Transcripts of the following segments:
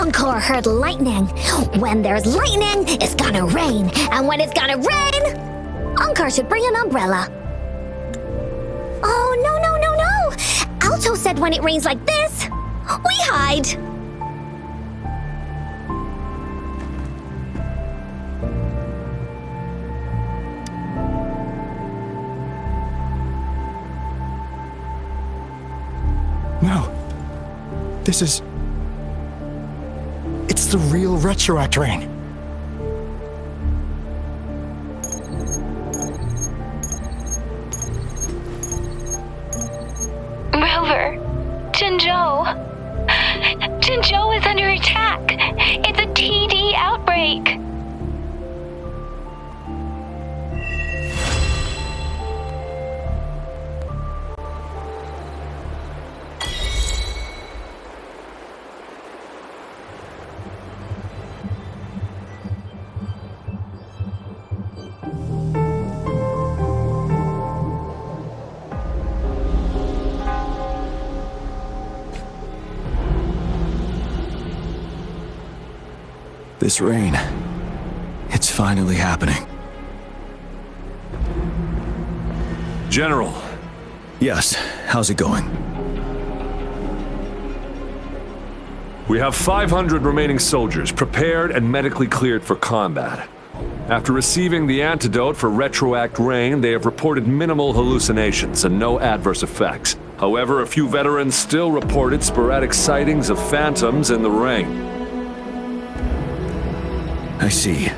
Encore heard lightning. When there's lightning, it's gonna rain. And when it's gonna rain, Encore should bring an umbrella. Oh, no. Alto said when it rains like this, we hide. No. It's the real Retroact rain. Rover, Jinzhou is under attack. It's a TD outbreak. This rain, it's finally happening. General. Yes, how's it going? We have 500 remaining soldiers prepared and medically cleared for combat. After receiving the antidote for Retroact rain, they have reported minimal hallucinations and no adverse effects. However, a few veterans still reported sporadic sightings of phantoms in the rain. I see.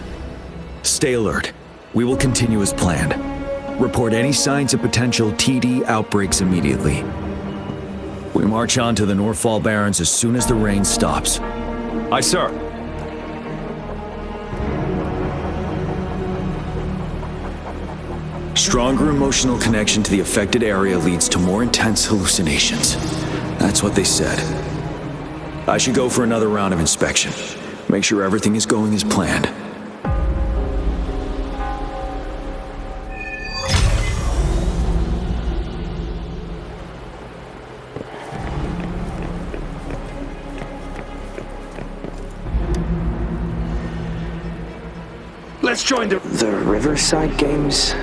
Stay alert. We will continue as planned. Report any signs of potential TD outbreaks immediately. We march on to the Northfall Barrens as soon as the rain stops. Aye, sir. Stronger emotional connection to the affected area leads to more intense hallucinations. That's what they said. I should go for another round of inspection. Make sure everything is going as planned. Let's join the Riverside Games.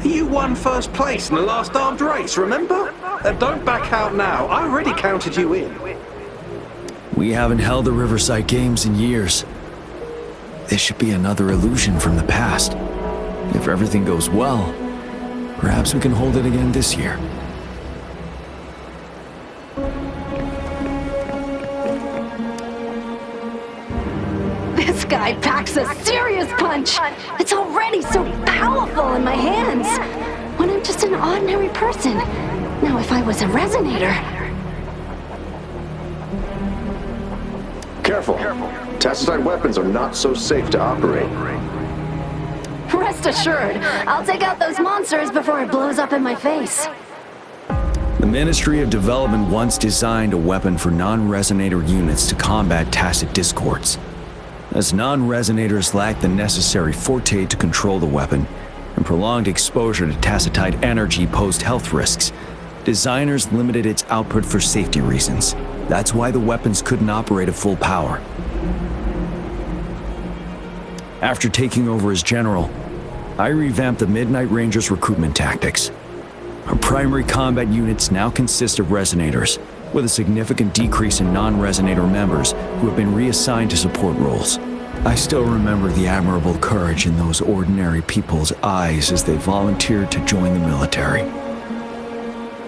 You won first place in the last armed race, remember? Don't back out now. I already counted you in. We haven't held the Riverside Games in years. This should be another illusion from the past. If everything goes well, perhaps we can hold it again this year. This guy packs a serious punch. It's already so powerful in my hands. When I'm just an ordinary person. Now if I was a resonator... Careful. Tacitite weapons are not so safe to operate. Rest assured, I'll take out those monsters before it blows up in my face. The Ministry of Development once designed a weapon for non-resonator units to combat tacit discords. As non-resonators lack the necessary forte to control the weapon, and prolonged exposure to tacitite energy posed health risks, designers limited its output for safety reasons. That's why the weapons couldn't operate at full power. After taking over as general, I revamped the Midnight Rangers' recruitment tactics. Our primary combat units now consist of resonators, with a significant decrease in non-resonator members who have been reassigned to support roles. I still remember the admirable courage in those ordinary people's eyes as they volunteered to join the military.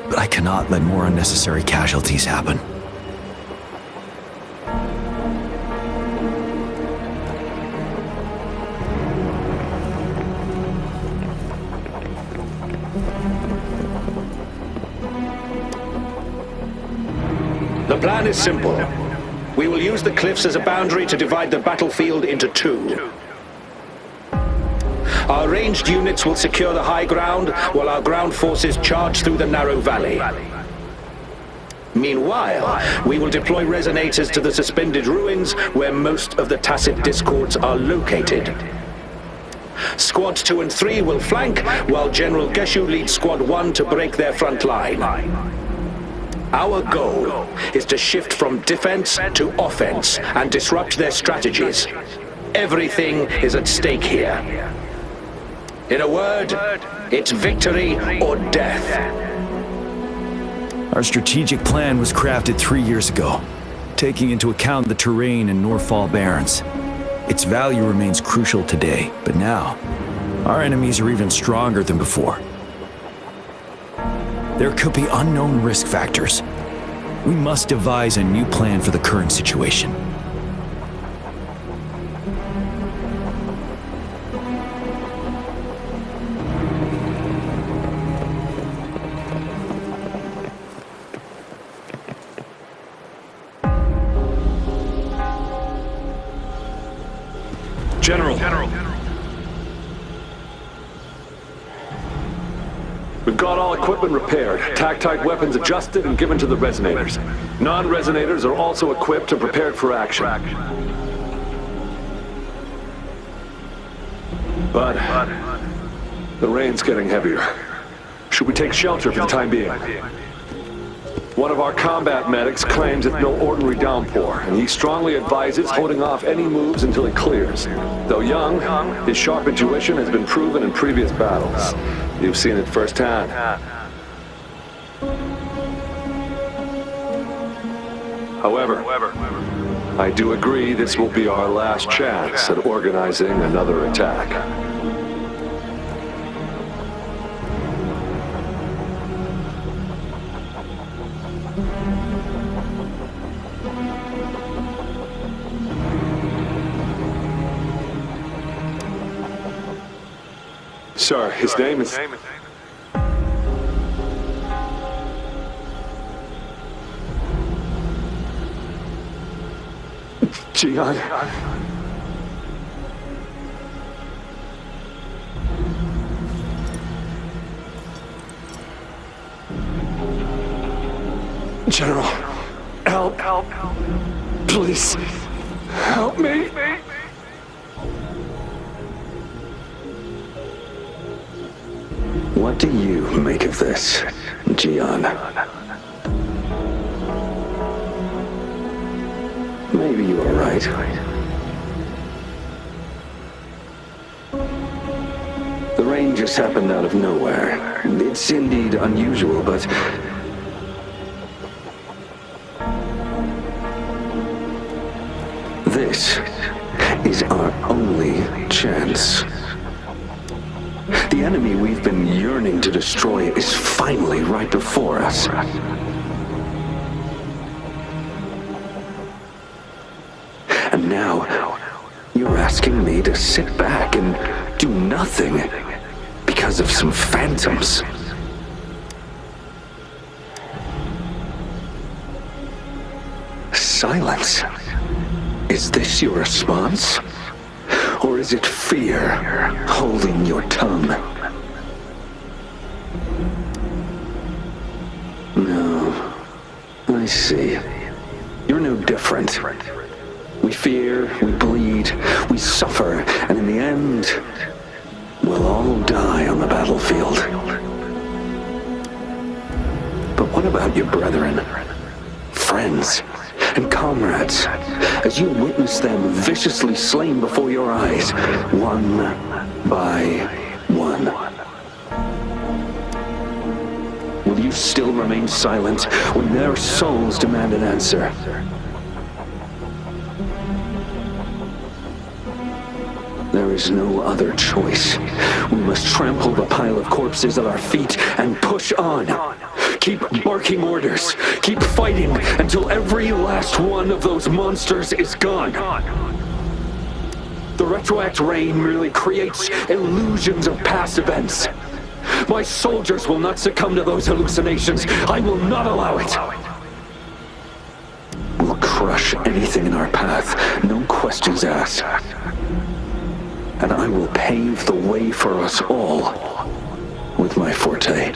But I cannot let more unnecessary casualties happen. The plan is simple. We will use the cliffs as a boundary to divide the battlefield into two. Our ranged units will secure the high ground, while our ground forces charge through the narrow valley. Meanwhile, we will deploy resonators to the suspended ruins where most of the tacit discords are located. Squads 2 and 3 will flank, while General Geshu leads Squad 1 to break their front line. Our goal is to shift from defense to offense and disrupt their strategies. Everything is at stake here. In a word, it's victory or death. Our strategic plan was crafted 3 years ago, taking into account the terrain in Northfall Barrens. Its value remains crucial today, but now, our enemies are even stronger than before. There could be unknown risk factors. We must devise a new plan for the current situation. General. We've got all equipment repaired, tac-type weapons adjusted and given to the resonators. Non-resonators are also equipped and prepared for action. But the rain's getting heavier. Should we take shelter for the time being? One of our combat medics claims it's no ordinary downpour, and he strongly advises holding off any moves until it clears. Though young, his sharp intuition has been proven in previous battles. You've seen it firsthand. However, I do agree this will be our last chance at organizing another attack. Sir, his name is... Gian. General, help. Please, help me. What do you make of this, Gian? Maybe you are right. The rain just happened out of nowhere. It's indeed unusual, but... this is our only chance. The enemy we've been yearning to destroy is finally right before us. And now, you're asking me to sit back and do nothing because of some phantoms. Silence. Is this your response? Or is it fear holding your tongue? No, I see. You're no different. We fear, we bleed, we suffer, and in the end, we'll all die on the battlefield. But what about your brethren, friends, and comrades, as you witness them viciously slain before your eyes, one by one? Will you still remain silent when their souls demand an answer? There is no other choice. We must trample the pile of corpses at our feet and push on. Keep barking orders. Keep fighting until every last one of those monsters is gone. The retroact rain merely creates illusions of past events. My soldiers will not succumb to those hallucinations. I will not allow it. We'll crush anything in our path, no questions asked. And I will pave the way for us all with my forte.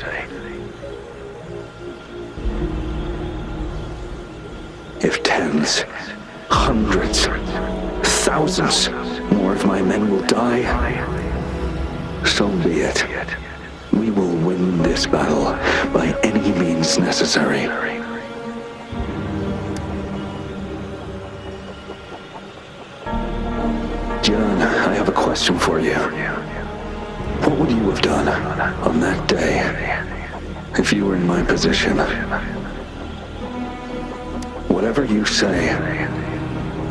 If tens, hundreds, thousands more of my men will die, so be it. We will win this battle by any means necessary. question for you. What would you have done on that day if you were in my position? Whatever you say,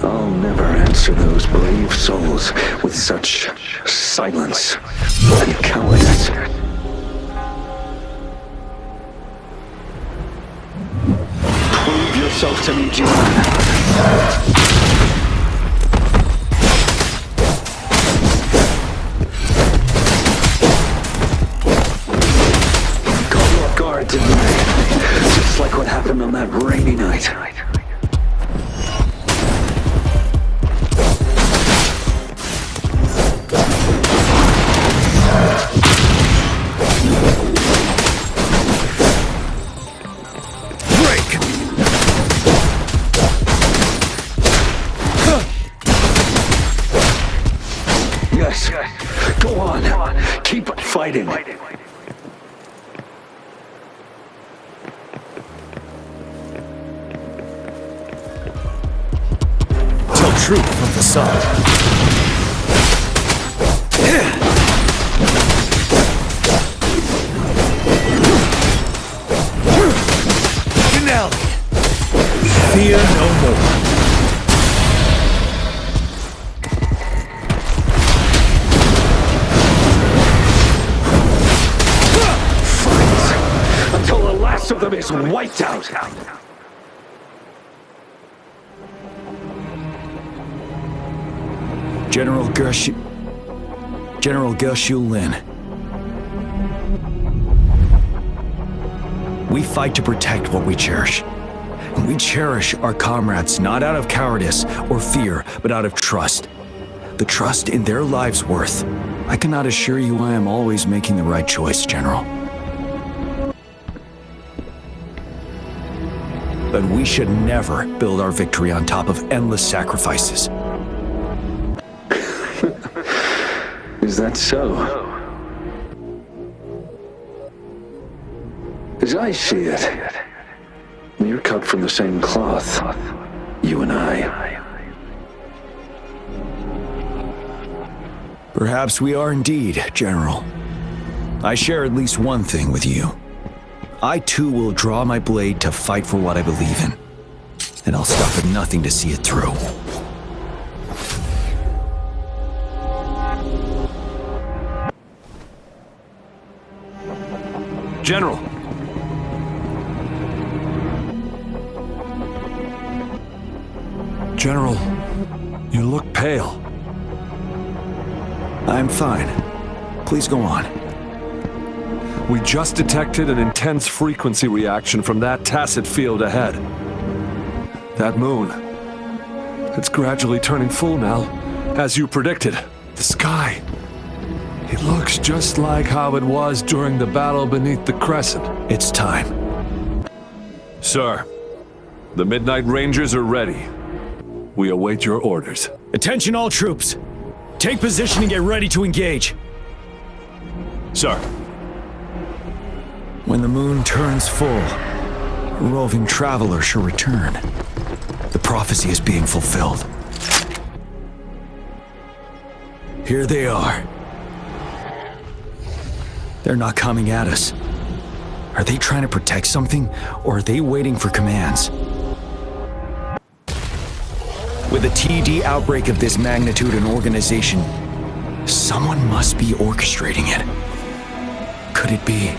I'll never answer those brave souls with such silence and cowardice. Prove yourself to me, Julian. Just like what happened on that rainy night. Break! Yes, go on. Keep fighting. Truth from the sun. Finale. Fear no more. Fight until the last of them is wiped out. General Gershu Lin. We fight to protect what we cherish. And we cherish our comrades not out of cowardice or fear, but out of trust. The trust in their lives' worth. I cannot assure you I am always making the right choice, General. But we should never build our victory on top of endless sacrifices. Is that so? As I see it, we're cut from the same cloth, you and I. Perhaps we are indeed, General. I share at least one thing with you. I too will draw my blade to fight for what I believe in. And I'll stop at nothing to see it through. General! General, you look pale. I'm fine. Please go on. We just detected an intense frequency reaction from that tacit field ahead. That moon. It's gradually turning full now, as you predicted. The sky. It looks just like how it was during the battle beneath the crescent. It's time. Sir, the Midnight Rangers are ready. We await your orders. Attention all troops! Take position and get ready to engage. Sir. When the moon turns full, a roving traveler shall return. The prophecy is being fulfilled. Here they are. They're not coming at us. Are they trying to protect something, or are they waiting for commands? With a TD outbreak of this magnitude and organization, someone must be orchestrating it. Could it be?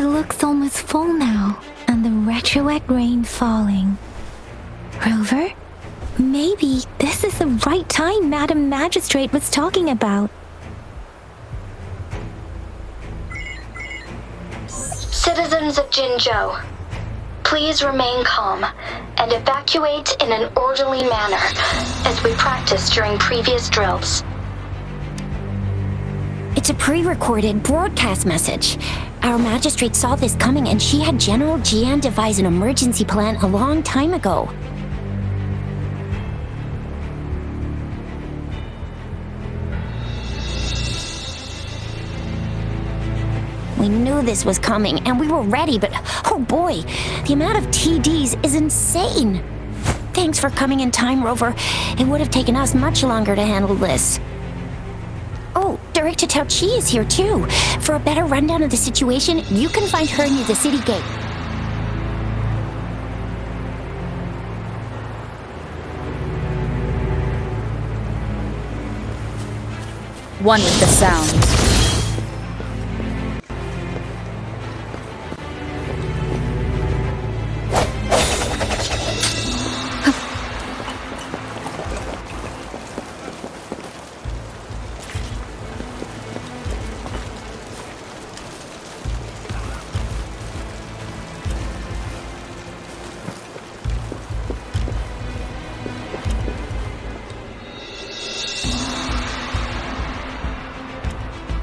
It looks almost full now, and the retroact rain falling. Rover? Maybe this is the right time Madam Magistrate was talking about. Citizens of Jinzhou, please remain calm and evacuate in an orderly manner, as we practiced during previous drills. It's a pre-recorded broadcast message. Our magistrate saw this coming and she had General Jian devise an emergency plan a long time ago. We knew this was coming and we were ready, but oh boy, the amount of TDs is insane. Thanks for coming in time, Rover. It would have taken us much longer to handle this. Oh, Director Tao Chi is here too. For a better rundown of the situation, you can find her near the city gate. One with the sound.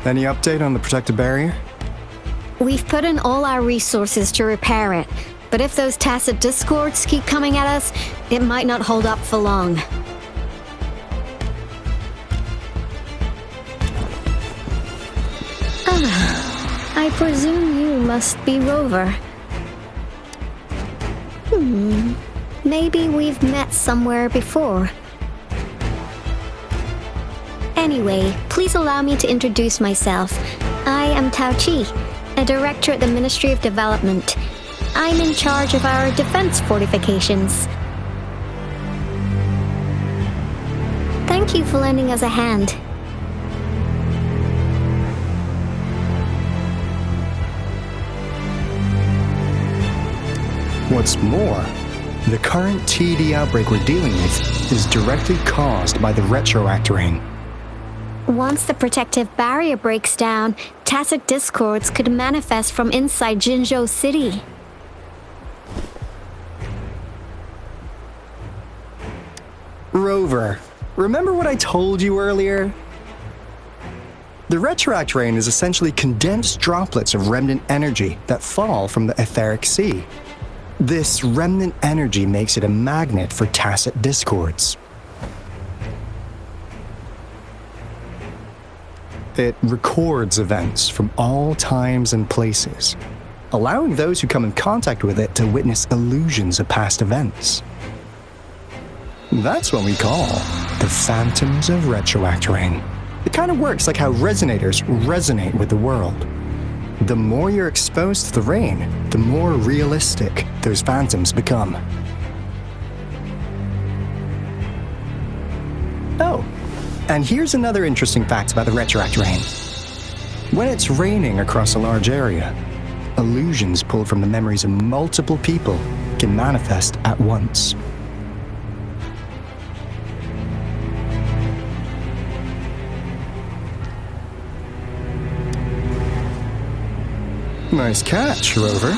Any update on the protective barrier? We've put in all our resources to repair it, but if those tacit discords keep coming at us, it might not hold up for long. I presume you must be Rover. Maybe we've met somewhere before. Anyway, please allow me to introduce myself. I am Tao Chi, a director at the Ministry of Development. I'm in charge of our defense fortifications. Thank you for lending us a hand. What's more, the current TD outbreak we're dealing with is directly caused by the retroact rain. Once the protective barrier breaks down, tacit discords could manifest from inside Jinzhou City. Rover, remember what I told you earlier? The retroact rain is essentially condensed droplets of remnant energy that fall from the etheric sea. This remnant energy makes it a magnet for tacit discords. It records events from all times and places, allowing those who come in contact with it to witness illusions of past events. That's what we call the phantoms of retroact rain. It kind of works like how resonators resonate with the world. The more you're exposed to the rain, the more realistic those phantoms become. Oh, and here's another interesting fact about the retroact rain. When it's raining across a large area, illusions pulled from the memories of multiple people can manifest at once. Nice catch, Rover.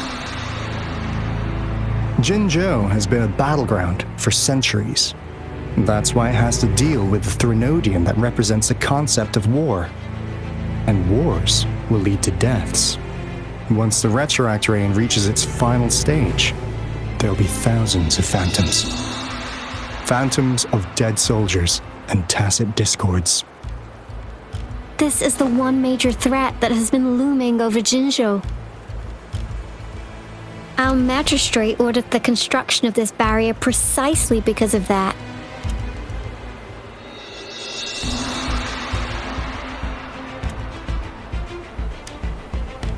Jinzhou has been a battleground for centuries. That's why it has to deal with the Threnodium that represents the concept of war. And wars will lead to deaths. Once the retroact rain reaches its final stage, there'll be thousands of phantoms. Phantoms of dead soldiers and tacit discords. This is the one major threat that has been looming over Jinzhou. Our magistrate ordered the construction of this barrier precisely because of that.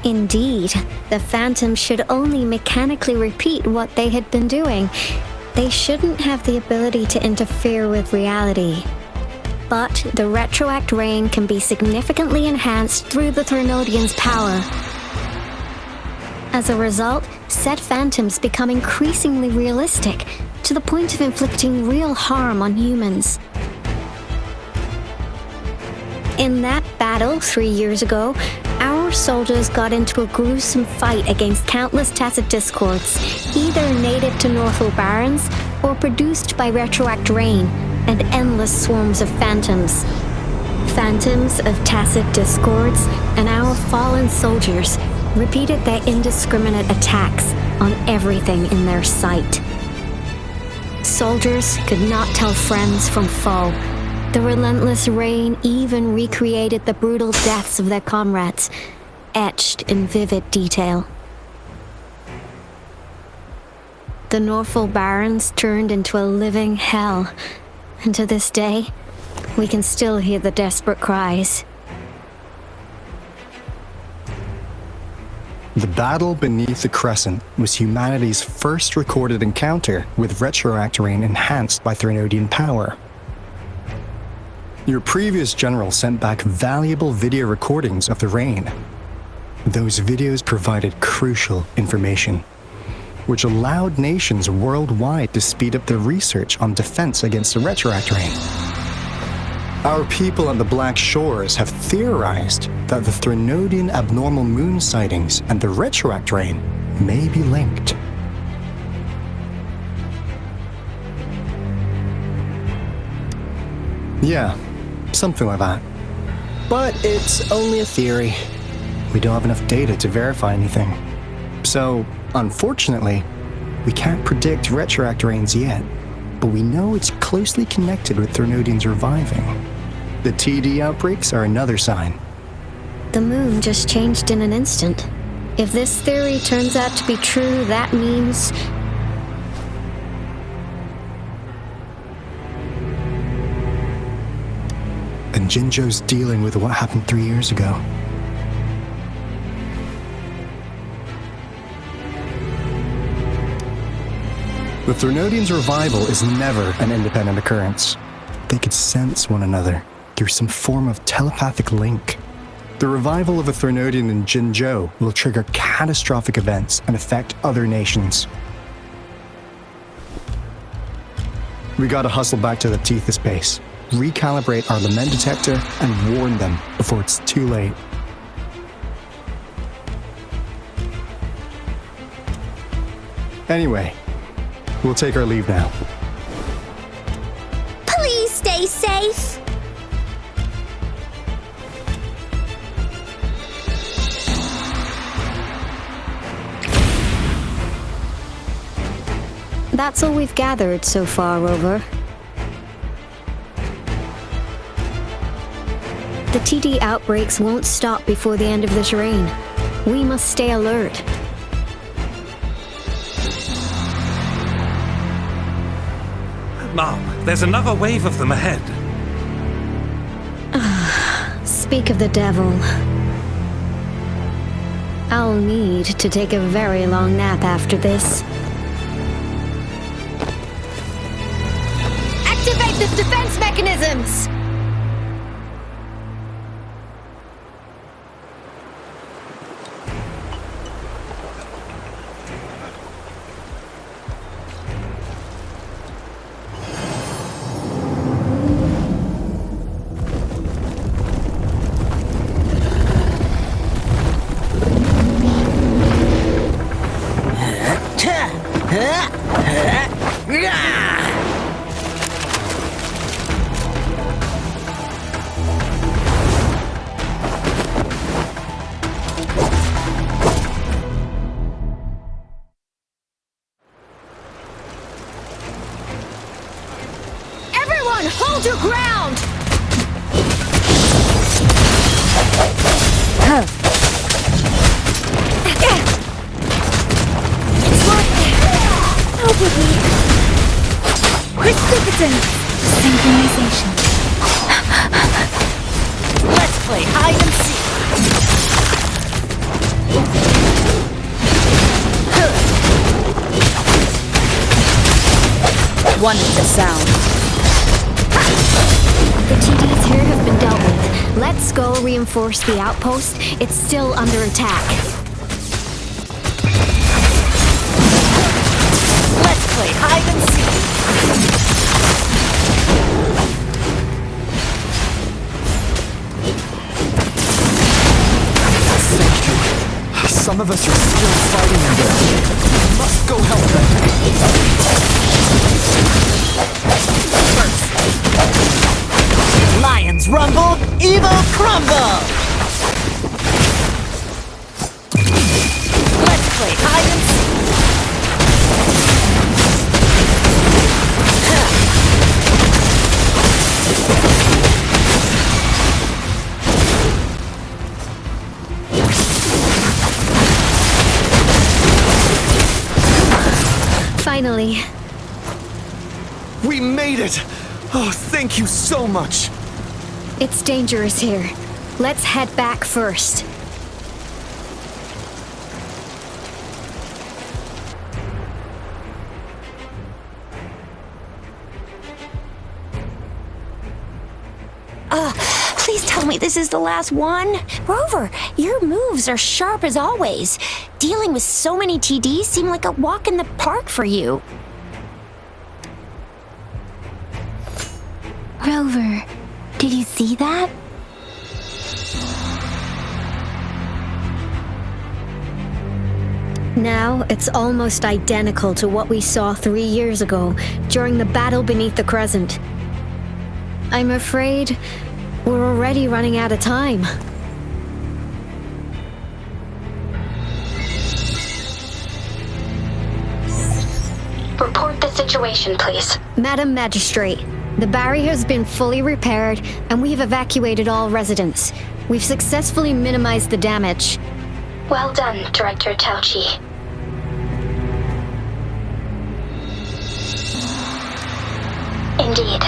Indeed, the phantoms should only mechanically repeat what they had been doing. They shouldn't have the ability to interfere with reality. But the retroact rain can be significantly enhanced through the Threnodian's power. As a result, said phantoms become increasingly realistic, to the point of inflicting real harm on humans. In that battle 3 years ago, our soldiers got into a gruesome fight against countless tacit discords, either native to Northwell Barrens or produced by retroact rain and endless swarms of phantoms. Phantoms of tacit discords and our fallen soldiers repeated their indiscriminate attacks on everything in their sight. Soldiers could not tell friends from foe. The relentless rain even recreated the brutal deaths of their comrades, etched in vivid detail. The Northwell Barrens turned into a living hell, and to this day, we can still hear the desperate cries. The battle beneath the Crescent was humanity's first recorded encounter with retroact rain enhanced by Threnodian power. Your previous general sent back valuable video recordings of the rain. Those videos provided crucial information, which allowed nations worldwide to speed up their research on defense against the retroact rain. Our people on the Black Shores have theorized that the Threnodian abnormal moon sightings and the retroact rain may be linked. Yeah, something like that. But it's only a theory. We don't have enough data to verify anything. So, unfortunately, we can't predict retroact rains yet, but we know it's closely connected with Threnodians reviving. The TD outbreaks are another sign. The moon just changed in an instant. If this theory turns out to be true, that means... And Jinzhou's dealing with what happened 3 years ago. The Threnodians' revival is never an independent occurrence. They could sense one another through some form of telepathic link. The revival of a Threnodian in Jinzhou will trigger catastrophic events and affect other nations. We gotta hustle back to the Tethys base, recalibrate our lament detector, and warn them before it's too late. Anyway, we'll take our leave now. Please stay safe. That's all we've gathered so far, Rover. The TD outbreaks won't stop before the end of this reign. We must stay alert. Mom, there's another wave of them ahead. Speak of the devil. I'll need to take a very long nap after this. Activate the defense mechanisms! Everyone, hold your ground! Help with me. Precipitance! Synchronization. Let's play hide and seek. One with the sound. The TDs here have been dealt with. Let's go reinforce the outpost. It's still under attack. play hide and seek. Thank you. Some of us are still fighting in there. We must go help them. Lions rumble, evil crumble! Let's play hide and seek. Finally. We made it! Oh, thank you so much! It's dangerous here. Let's head back first. Please tell me this is the last one. Rover, your moves are sharp as always. Dealing with so many TDs seemed like a walk in the park for you. Rover, did you see that? Now, it's almost identical to what we saw 3 years ago during the battle beneath the Crescent. I'm afraid we're already running out of time. Report the situation, please. Madam Magistrate, the barrier has been fully repaired and we've evacuated all residents. We've successfully minimized the damage. Well done, Director Tauchi. Indeed.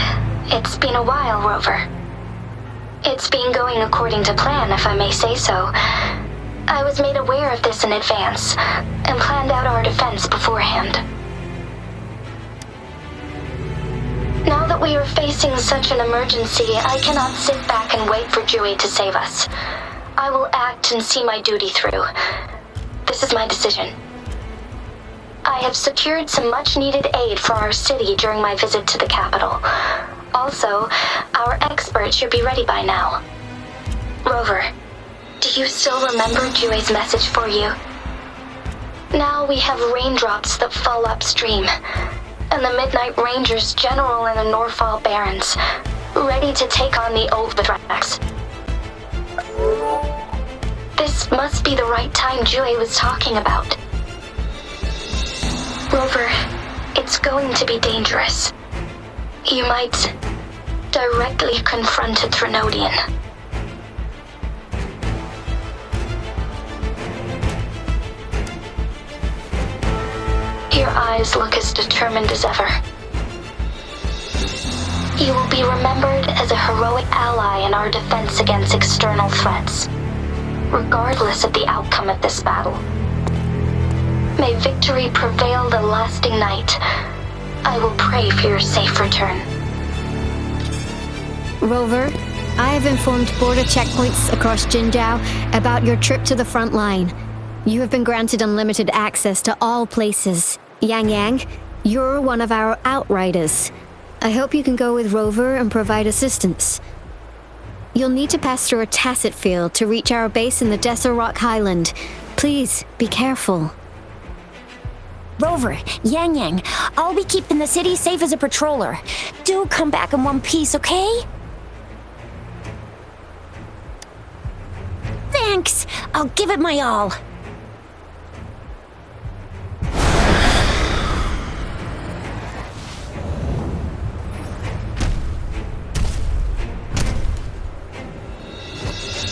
It's been a while, Rover. It's been going according to plan, if I may say so. I was made aware of this in advance, and planned out our defense beforehand. Now that we are facing such an emergency, I cannot sit back and wait for Dewey to save us. I will act and see my duty through. This is my decision. I have secured some much-needed aid for our city during my visit to the capital. Also, our expert should be ready by now. Rover, do you still remember Dewey's message for you? Now we have raindrops that fall upstream, and the Midnight Rangers General in the Norfall Barrens, ready to take on the old Vithrax. This must be the right time Dewey was talking about. Rover, it's going to be dangerous. You might directly confront a Threnodian. Your eyes look as determined as ever. You will be remembered as a heroic ally in our defense against external threats, regardless of the outcome of this battle. May victory prevail the lasting night. I will pray for your safe return. Rover, I have informed border checkpoints across Jinjiao about your trip to the front line. You have been granted unlimited access to all places. Yang Yang, you're one of our outriders. I hope you can go with Rover and provide assistance. You'll need to pass through a tacit field to reach our base in the Desert Rock Highland. Please, be careful. Rover, Yang Yang, I'll be keeping the city safe as a patroller. Do come back in one piece, okay? Thanks. I'll give it my all.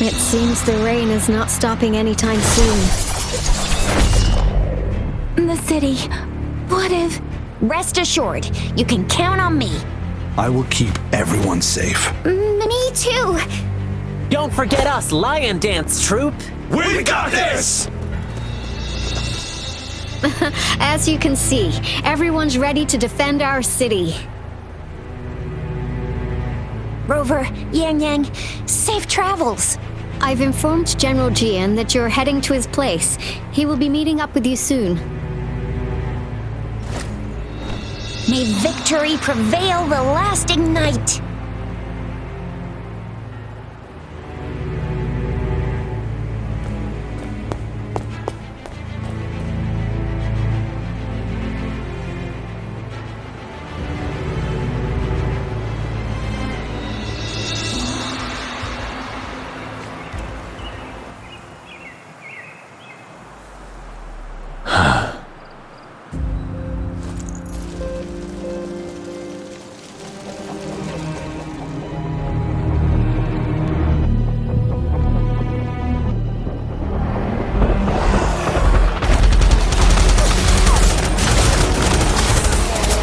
It seems the rain is not stopping anytime soon. The city. What if... Rest assured, you can count on me. I will keep everyone safe. Me too. Don't forget us, Lion Dance Troop. We got this! As you can see, everyone's ready to defend our city. Rover, Yang Yang, safe travels. I've informed General Jian that you're heading to his place. He will be meeting up with you soon. May victory prevail the lasting night.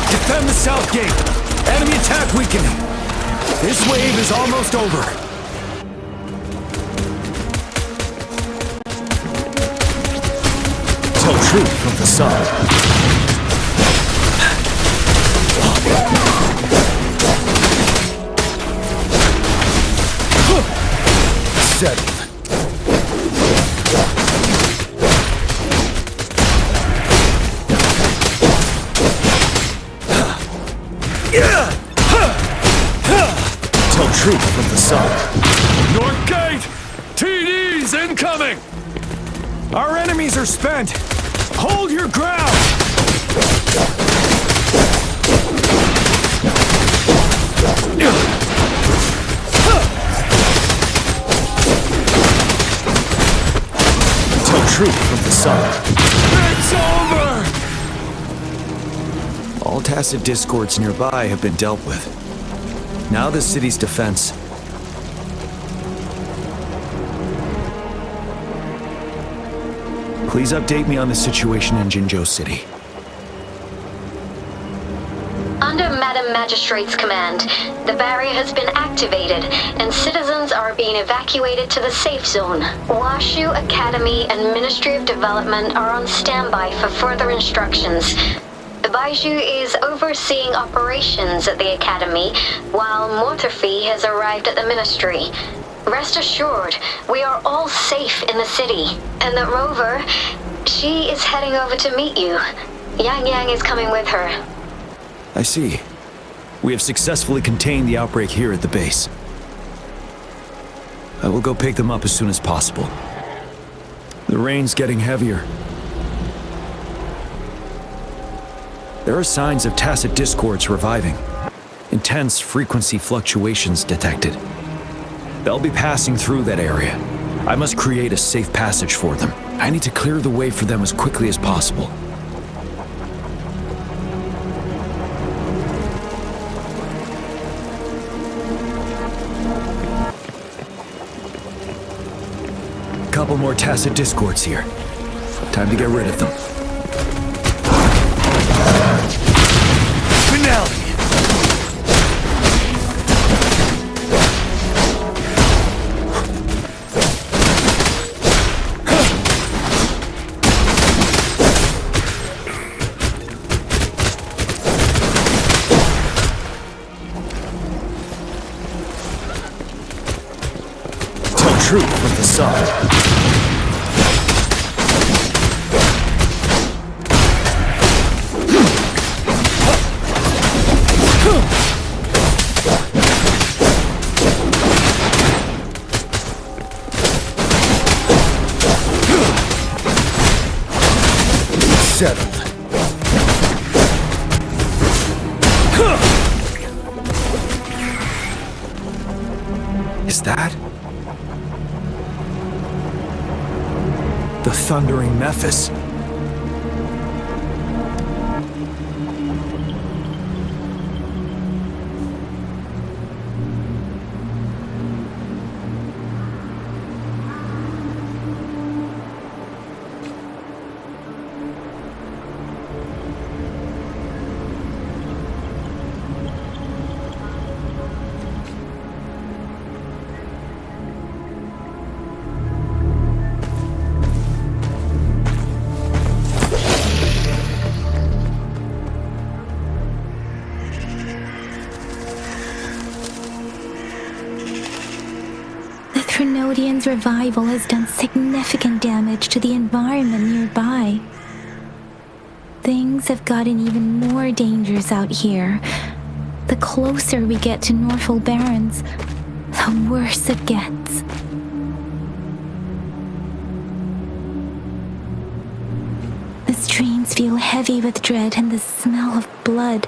Defend the south gate! Enemy attack weakening! This wave is almost over! Tell truth from the sun. Settled. Tell truth from the sun. North gate! TDs incoming! Our enemies are spent! Hold your ground! Tell truth from the sun. It's over! All tacit discords nearby have been dealt with. Now the city's defense. Please update me on the situation in Jinzhou City. Under Madam Magistrate's command, the barrier has been activated, and citizens are being evacuated to the safe zone. Washu Academy and Ministry of Development are on standby for further instructions. Baiju is overseeing operations at the Academy, while Mortophy has arrived at the Ministry. Rest assured, we are all safe in the city, and that Rover, she is heading over to meet you. Yang Yang is coming with her. I see. We have successfully contained the outbreak here at the base. I will go pick them up as soon as possible. The rain's getting heavier. There are signs of tacit discords reviving. Intense frequency fluctuations detected. They'll be passing through that area. I must create a safe passage for them. I need to clear the way for them as quickly as possible. Couple more tacit discords here. Time to get rid of them. Finale! Tell truth from the sun. Settled. Is that the thundering Mephis? Trinodian's revival has done significant damage to the environment nearby. Things have gotten even more dangerous out here. The closer we get to Norfolk Barrens, the worse it gets. The streams feel heavy with dread and the smell of blood.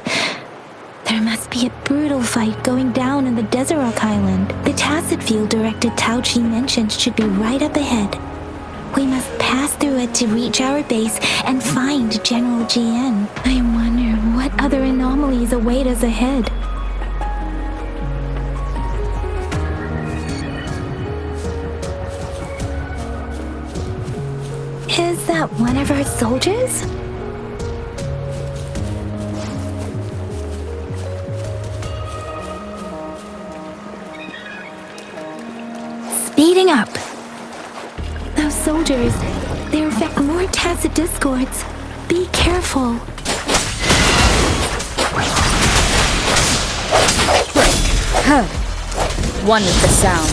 There must be a brutal fight going down in the Desert Rock Island. The Tacit Field Director Tauchi mentioned should be right up ahead. We must pass through it to reach our base and find General GN. I wonder what other anomalies await us ahead. Is that one of our soldiers? Speeding up. Those soldiers, they infect more Tacit discords. Be careful. One with the sound.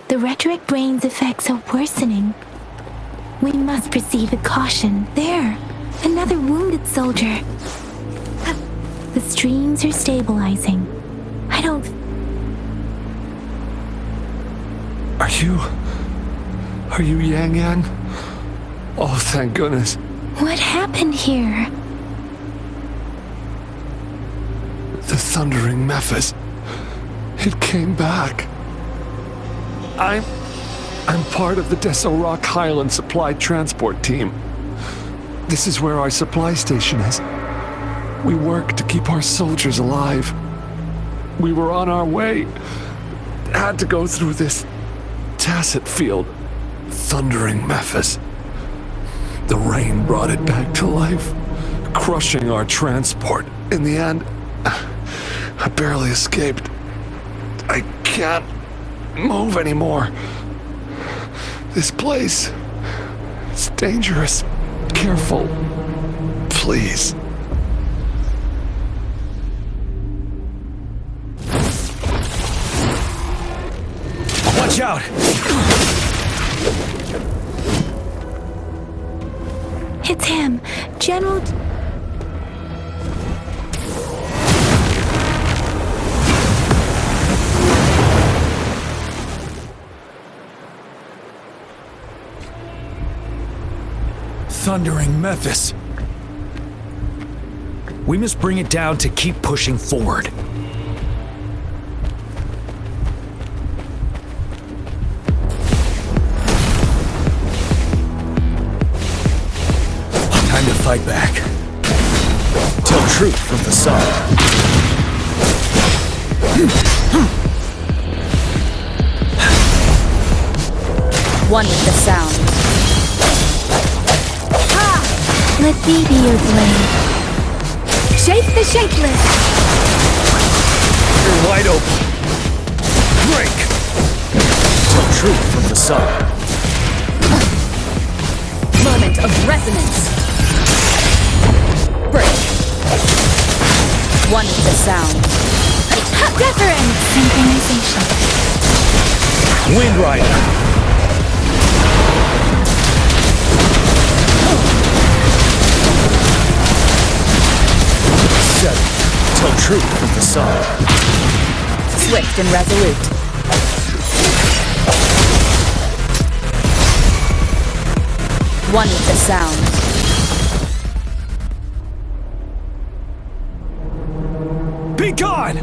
The retroact brain's effects are worsening. We must proceed with caution. There, another wounded soldier. The streams are stabilizing. I don't... Are you Yang Yang? Oh, thank goodness. What happened here? The Thundering Mephis. It came back. I'm part of the Desert Rock Highland Supply Transport Team. This is where our supply station is. We work to keep our soldiers alive. We were on our way. Had to go through this Tacit Field. Thundering Mephis. The rain brought it back to life, crushing our transport. In the end, I barely escaped. I can't move anymore. This place, it's dangerous. Careful, please. Watch out! It's him, General... Thundering Mephis. We must bring it down to keep pushing forward. Time to fight back. Tell truth from the sun. One with the sound. Let me be your blade. Shake the shapeless! You're wide open. Break! Tell truth from the sun. Moment of resonance. Break. One with the sound. Deference! Synchronization. Wind Rider. Tell truth from the sun. Swift and resolute. One with the sound. Be gone!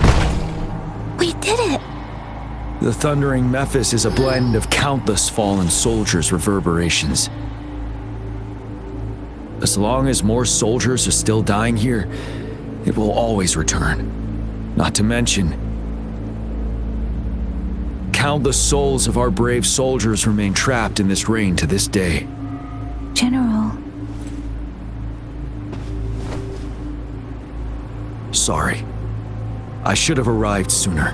We did it! The Thundering Mephis is a blend of countless fallen soldiers' reverberations. As long as more soldiers are still dying here, it will always return. Not to mention, countless souls of our brave soldiers remain trapped in this rain to this day. General. Sorry. I should have arrived sooner.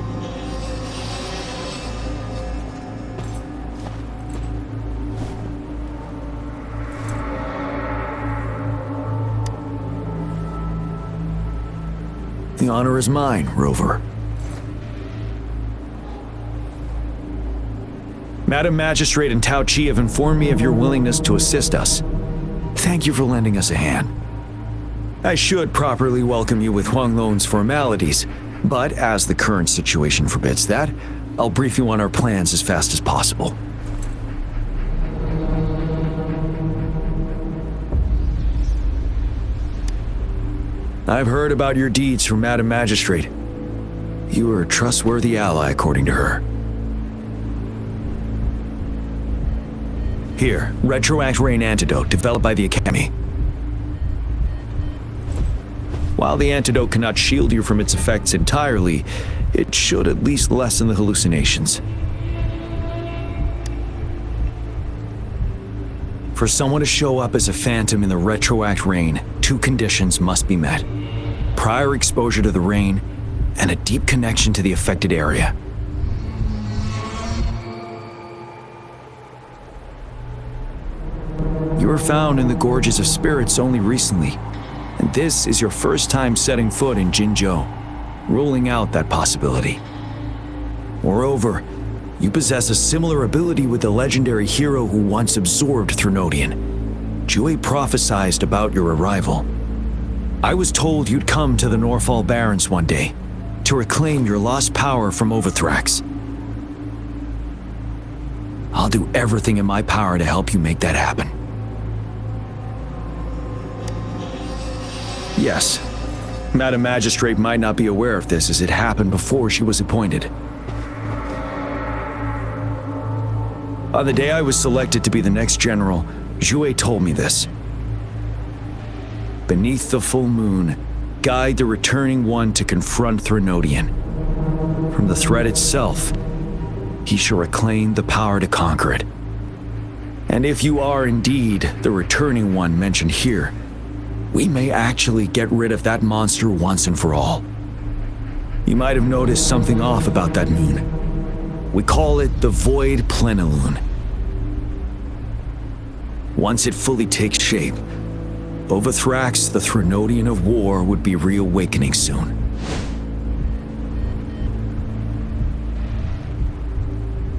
The honor is mine, Rover. Madam Magistrate and Tao Chi have informed me of your willingness to assist us. Thank you for lending us a hand. I should properly welcome you with Huang Lon's formalities, but as the current situation forbids that, I'll brief you on our plans as fast as possible. I've heard about your deeds from Madam Magistrate. You are a trustworthy ally, according to her. Here, Retroact Rain Antidote, developed by the Academy. While the antidote cannot shield you from its effects entirely, it should at least lessen the hallucinations. For someone to show up as a phantom in the Retroact Rain, 2 conditions must be met. Prior exposure to the rain, and a deep connection to the affected area. You were found in the Gorges of Spirits only recently, and this is your first time setting foot in Jinzhou, ruling out that possibility. Moreover, you possess a similar ability with the legendary hero who once absorbed Threnodian. Jue prophesied about your arrival. I was told you'd come to the Norfall Barrens one day, to reclaim your lost power from Overthrax. I'll do everything in my power to help you make that happen. Yes, Madam Magistrate might not be aware of this as it happened before she was appointed. On the day I was selected to be the next general, Jue told me this. Beneath the full moon, guide the returning one to confront Threnodian. From the threat itself, he shall reclaim the power to conquer it. And if you are indeed the returning one mentioned here, we may actually get rid of that monster once and for all. You might have noticed something off about that moon. We call it the Void Plenilune. Once it fully takes shape, Overthrax, the Threnodian of War, would be reawakening soon.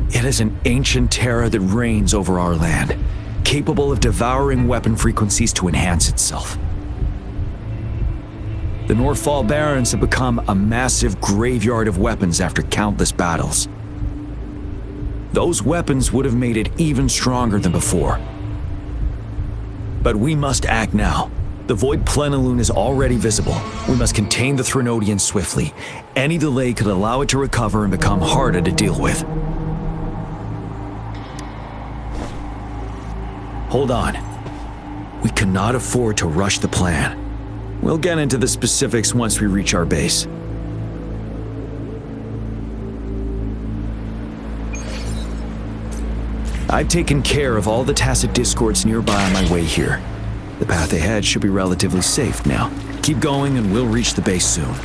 It is an ancient terror that reigns over our land, capable of devouring weapon frequencies to enhance itself. The Norfall Barrens have become a massive graveyard of weapons after countless battles. Those weapons would have made it even stronger than before. But we must act now. The Void Plenilune is already visible. We must contain the Threnodian swiftly. Any delay could allow it to recover and become harder to deal with. Hold on. We cannot afford to rush the plan. We'll get into the specifics once we reach our base. I've taken care of all the tacit discords nearby on my way here. The path ahead should be relatively safe now. Keep going and we'll reach the base soon.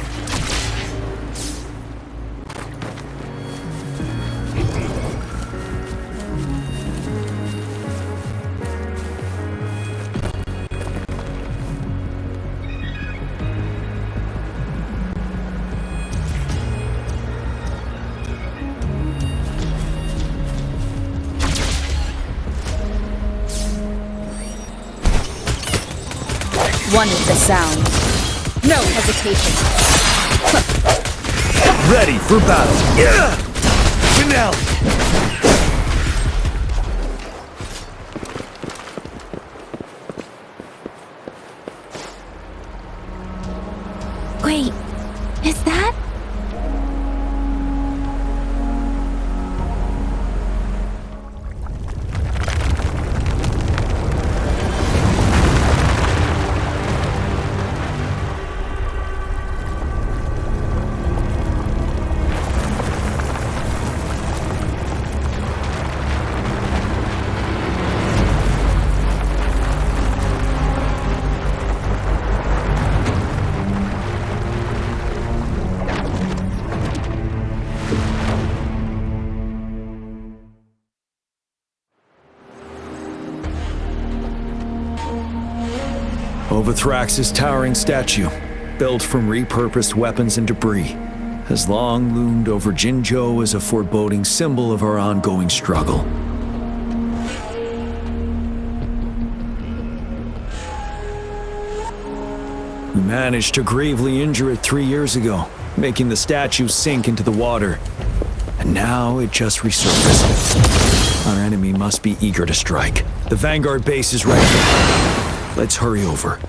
One with the sound. No hesitation. Ready for battle. Yeah! Finale! Wait, is that? Overthrax's towering statue. built from repurposed weapons and debris, has long loomed over Jinzhou as a foreboding symbol of our ongoing struggle. We managed to gravely injure it 3 years ago, making the statue sink into the water. And now it just resurfaced. Our enemy must be eager to strike. The Vanguard base is ready. Let's hurry over.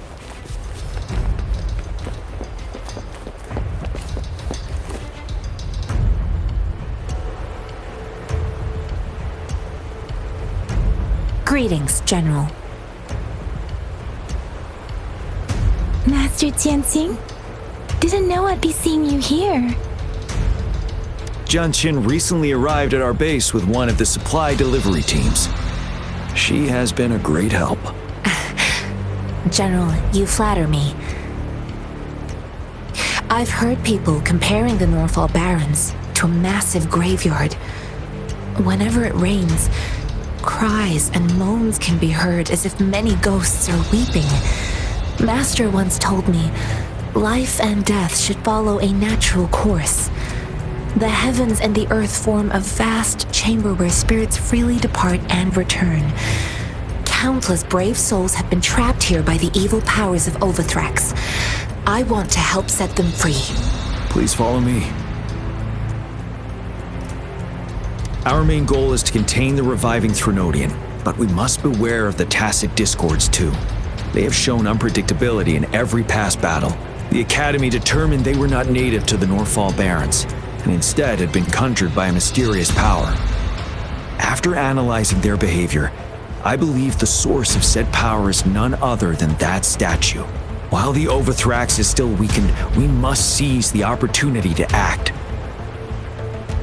Greetings, General. Master Jianxing? Didn't know I'd be seeing you here. Jianqin recently arrived at our base with one of the supply delivery teams. She has been a great help. General, you flatter me. I've heard people comparing the Norfall Barrens to a massive graveyard. Whenever it rains, cries and moans can be heard as if many ghosts are weeping. Master once told me, life and death should follow a natural course. The heavens and the earth form a vast chamber where spirits freely depart and return. Countless brave souls have been trapped here by the evil powers of Wuthering. I want to help set them free. Please follow me. Our main goal is to contain the reviving Threnodian, but we must beware of the tacit discords too. They have shown unpredictability in every past battle. The Academy determined they were not native to the Norfall Barrens, and instead had been conjured by a mysterious power. After analyzing their behavior, I believe the source of said power is none other than that statue. While the Wuthering is still weakened, we must seize the opportunity to act.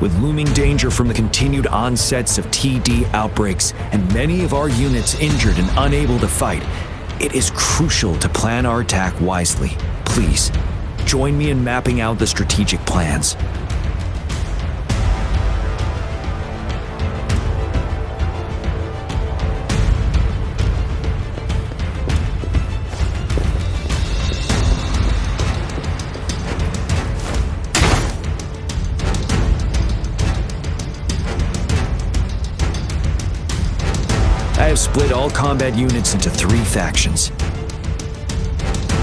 With looming danger from the continued onsets of TD outbreaks and many of our units injured and unable to fight, it is crucial to plan our attack wisely. Please, join me in mapping out the strategic plans. I have split all combat units into 3 factions.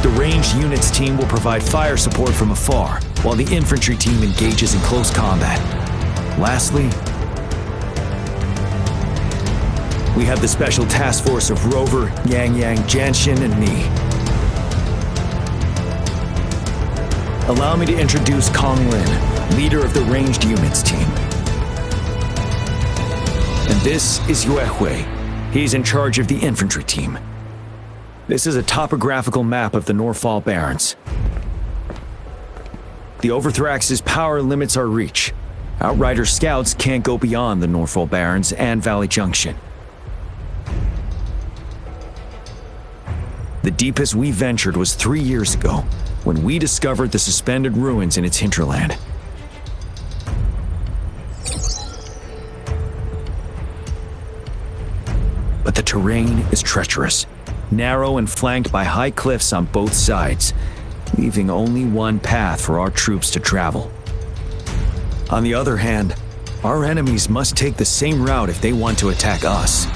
The ranged units team will provide fire support from afar, while the infantry team engages in close combat. Lastly, we have the special task force of Rover, Yang, Jianxin, and me. Allow me to introduce Kong Lin, leader of the ranged units team. And this is Yue Hui. He's in charge of the infantry team. This is a topographical map of the Norfall Barrens. The Wuthering's power limits our reach. Outrider scouts can't go beyond the Norfall Barrens and Valley Junction. The deepest we ventured was 3 years ago, when we discovered the suspended ruins in its hinterland. But the terrain is treacherous, narrow and flanked by high cliffs on both sides, leaving only one path for our troops to travel. On the other hand, our enemies must take the same route if they want to attack us.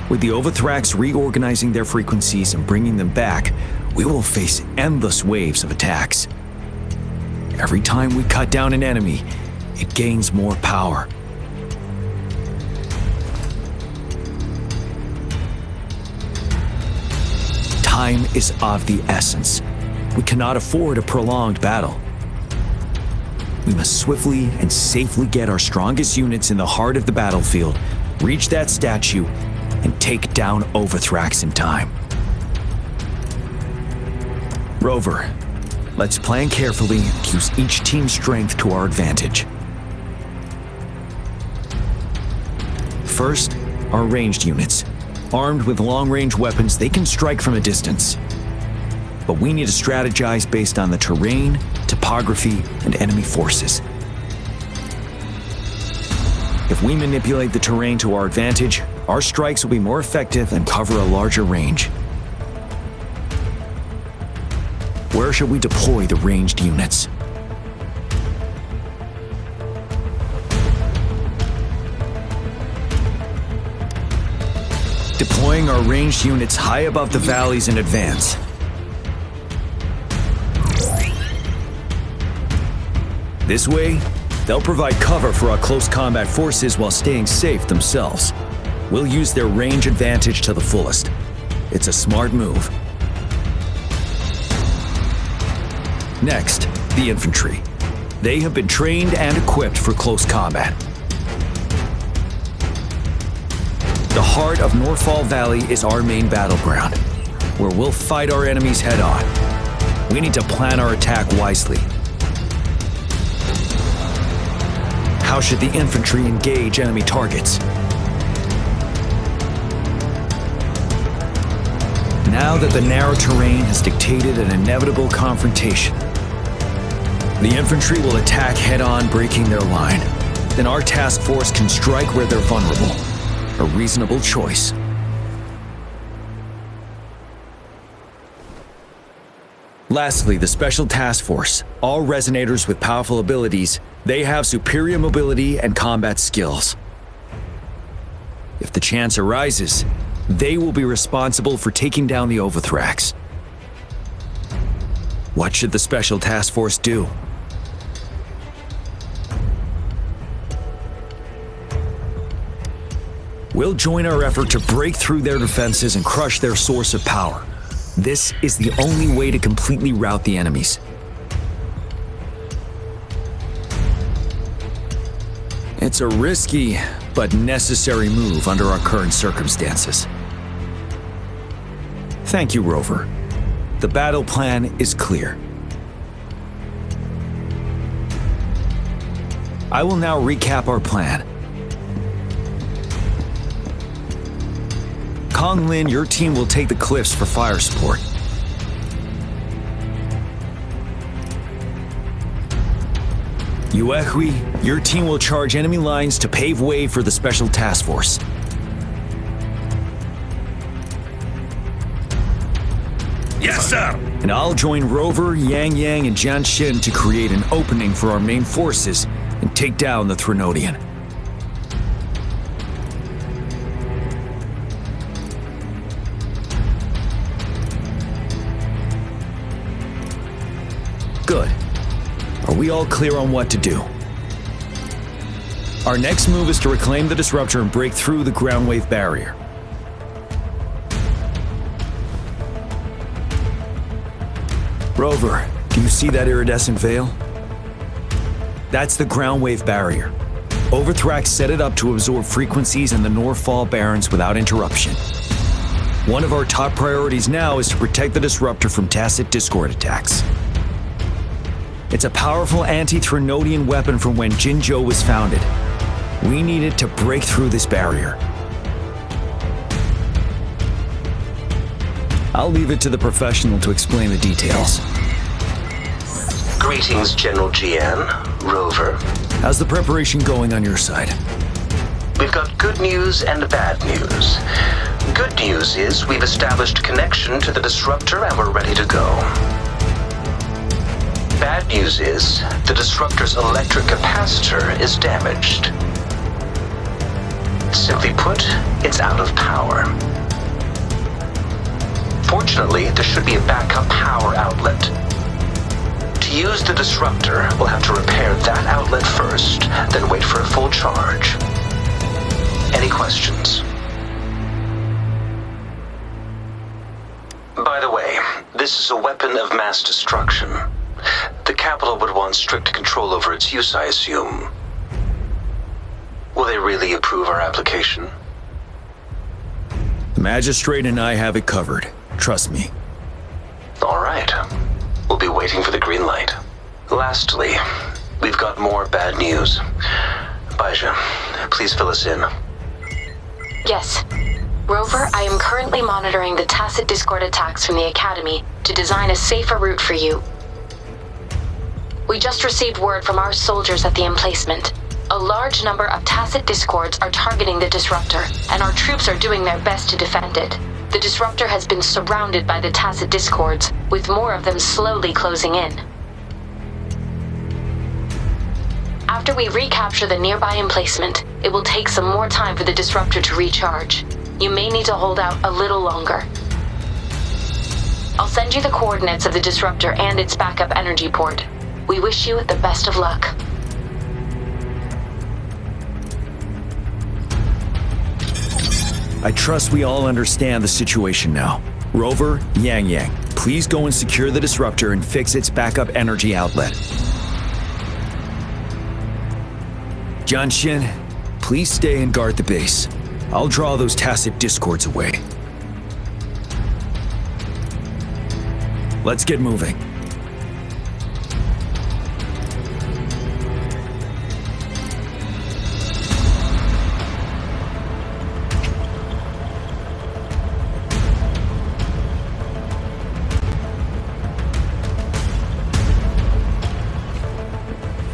With the Wuthering reorganizing their frequencies and bringing them back, we will face endless waves of attacks. Every time we cut down an enemy, it gains more power. Time is of the essence. We cannot afford a prolonged battle. We must swiftly and safely get our strongest units in the heart of the battlefield, reach that statue, and take down Wuthering in time. Rover, let's plan carefully and use each team's strength to our advantage. First, our ranged units. Armed with long-range weapons, they can strike from a distance. But we need to strategize based on the terrain, topography, and enemy forces. If we manipulate the terrain to our advantage, our strikes will be more effective and cover a larger range. Where should we deploy the ranged units? Deploying our ranged units high above the valleys in advance. This way, they'll provide cover for our close combat forces while staying safe themselves. We'll use their range advantage to the fullest. It's a smart move. Next, the infantry. They have been trained and equipped for close combat. The heart of Northfall Valley is our main battleground, where we'll fight our enemies head on. We need to plan our attack wisely. How should the infantry engage enemy targets? Now that the narrow terrain has dictated an inevitable confrontation, the infantry will attack head-on, breaking their line. Then our task force can strike where they're vulnerable. A reasonable choice. Lastly, the Special Task Force. All resonators with powerful abilities, they have superior mobility and combat skills. If the chance arises, they will be responsible for taking down the Overthrax. What should the Special Task Force do? We'll join our effort to break through their defenses and crush their source of power. This is the only way to completely rout the enemies. It's a risky but necessary move under our current circumstances. Thank you, Rover. The battle plan is clear. I will now recap our plan. Kong Lin, your team will take the cliffs for fire support. Yuehui, your team will charge enemy lines to pave way for the Special Task Force. Yes, sir! And I'll join Rover, Yang Yang, and Jian Xin to create an opening for our main forces and take down the Threnodian. Good. Are we all clear on what to do? Our next move is to reclaim the disruptor and break through the ground wave barrier. Rover, do you see that iridescent veil? That's the ground wave barrier. Overthrax set it up to absorb frequencies in the Northfall Barrens without interruption. One of our top priorities now is to protect the disruptor from tacit Discord attacks. It's a powerful anti-Threnodian weapon from when Jinzhou was founded. We need it to break through this barrier. I'll leave it to the professional to explain the details. Greetings, General Jian, Rover. How's the preparation going on your side? We've got good news and bad news. Good news is we've established a connection to the disruptor and we're ready to go. Bad news is the disruptor's electric capacitor is damaged. Simply put, it's out of power. Fortunately, there should be a backup power outlet. To use the disruptor, we'll have to repair that outlet first, then wait for a full charge. Any questions? By the way, this is a weapon of mass destruction. The capital would want strict control over its use, I assume. Will they really approve our application? The magistrate and I have it covered. Trust me. All right. We'll be waiting for the green light. Lastly, we've got more bad news. Baija, please fill us in. Yes. Rover, I am currently monitoring the tacit Discord attacks from the Academy to design a safer route for you. We just received word from our soldiers at the emplacement. A large number of tacit discords are targeting the disruptor, and our troops are doing their best to defend it. The disruptor has been surrounded by the Tacet Discords, with more of them slowly closing in. After we recapture the nearby emplacement, it will take some more time for the disruptor to recharge. You may need to hold out a little longer. I'll send you the coordinates of the disruptor and its backup energy port. We wish you the best of luck. I trust we all understand the situation now. Rover, Yang Yang, please go and secure the disruptor and fix its backup energy outlet. John Shin, please stay and guard the base. I'll draw those Tacet Discords away. Let's get moving.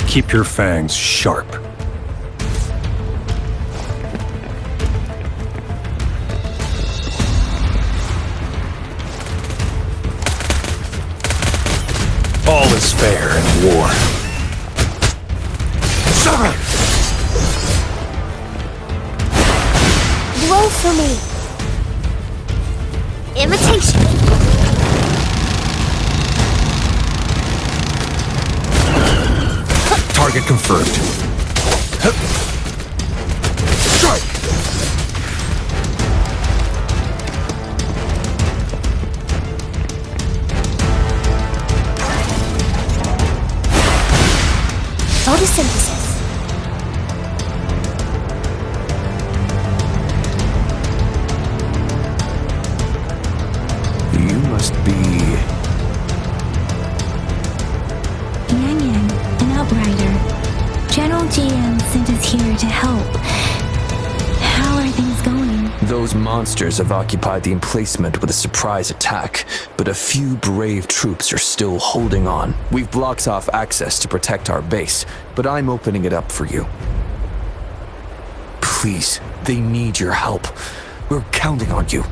Keep your fangs sharp. All is fair in war. Roll for me. Imitation. Target confirmed. Strike! Photosynthesis. You must be... Yang Yang, an outrider. General GM sent us here to help. How are things going? Those monsters have occupied the emplacement with a surprise attack, but a few brave troops are still holding on. We've blocked off access to protect our base, but I'm opening it up for you. Please, they need your help. We're counting on you.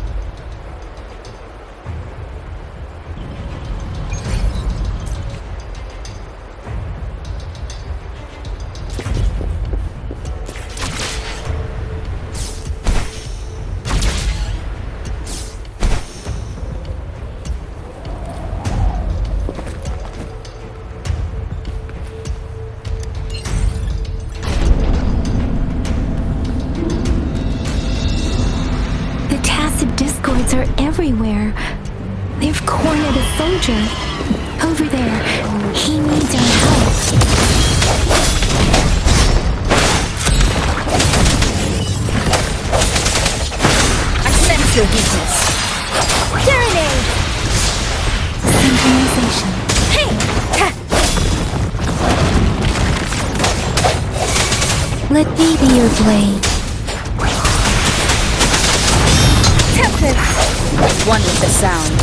Discords are everywhere. They've cornered a soldier. Over there. He needs our help. I sense your weakness. Grenade! Synchronization. Hey! Let me be your blade. One with the sound.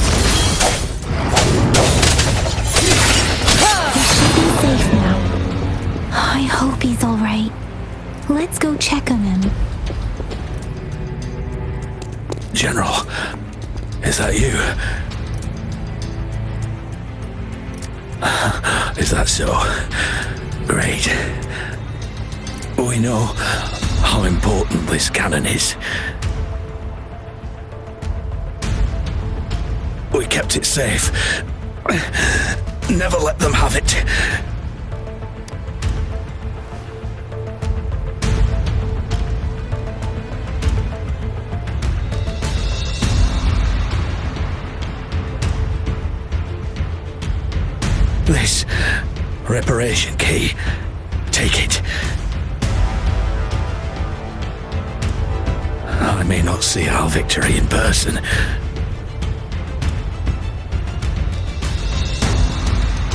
He should be safe now. I hope he's alright. Let's go check on him. General, is that you? Is that so? Great. We know how important this cannon is. We kept it safe. Never let them have it. This reparation key. Take it. I may not see our victory in person,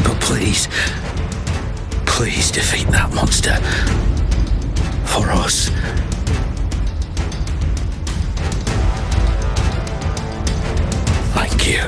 but please defeat that monster. For us. Thank you.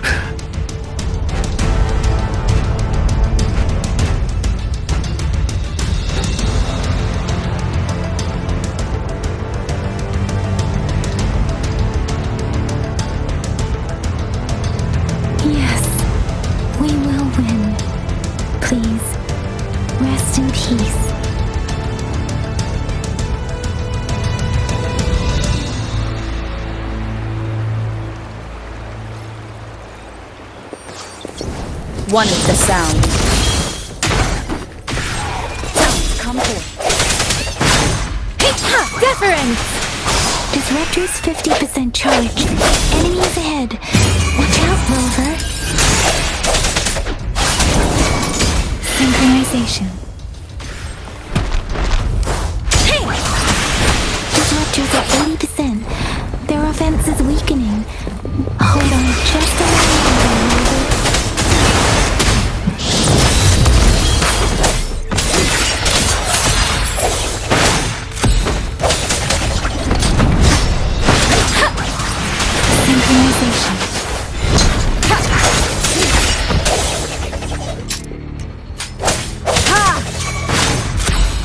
One is the sound. Sounds come forth. Deference! Disruptor's 50% charged. Enemies ahead. Watch out, Rover. Synchronization. Hey! Disruptors at 80%. Their offense is weakening. Hold on just a little longer, Rover.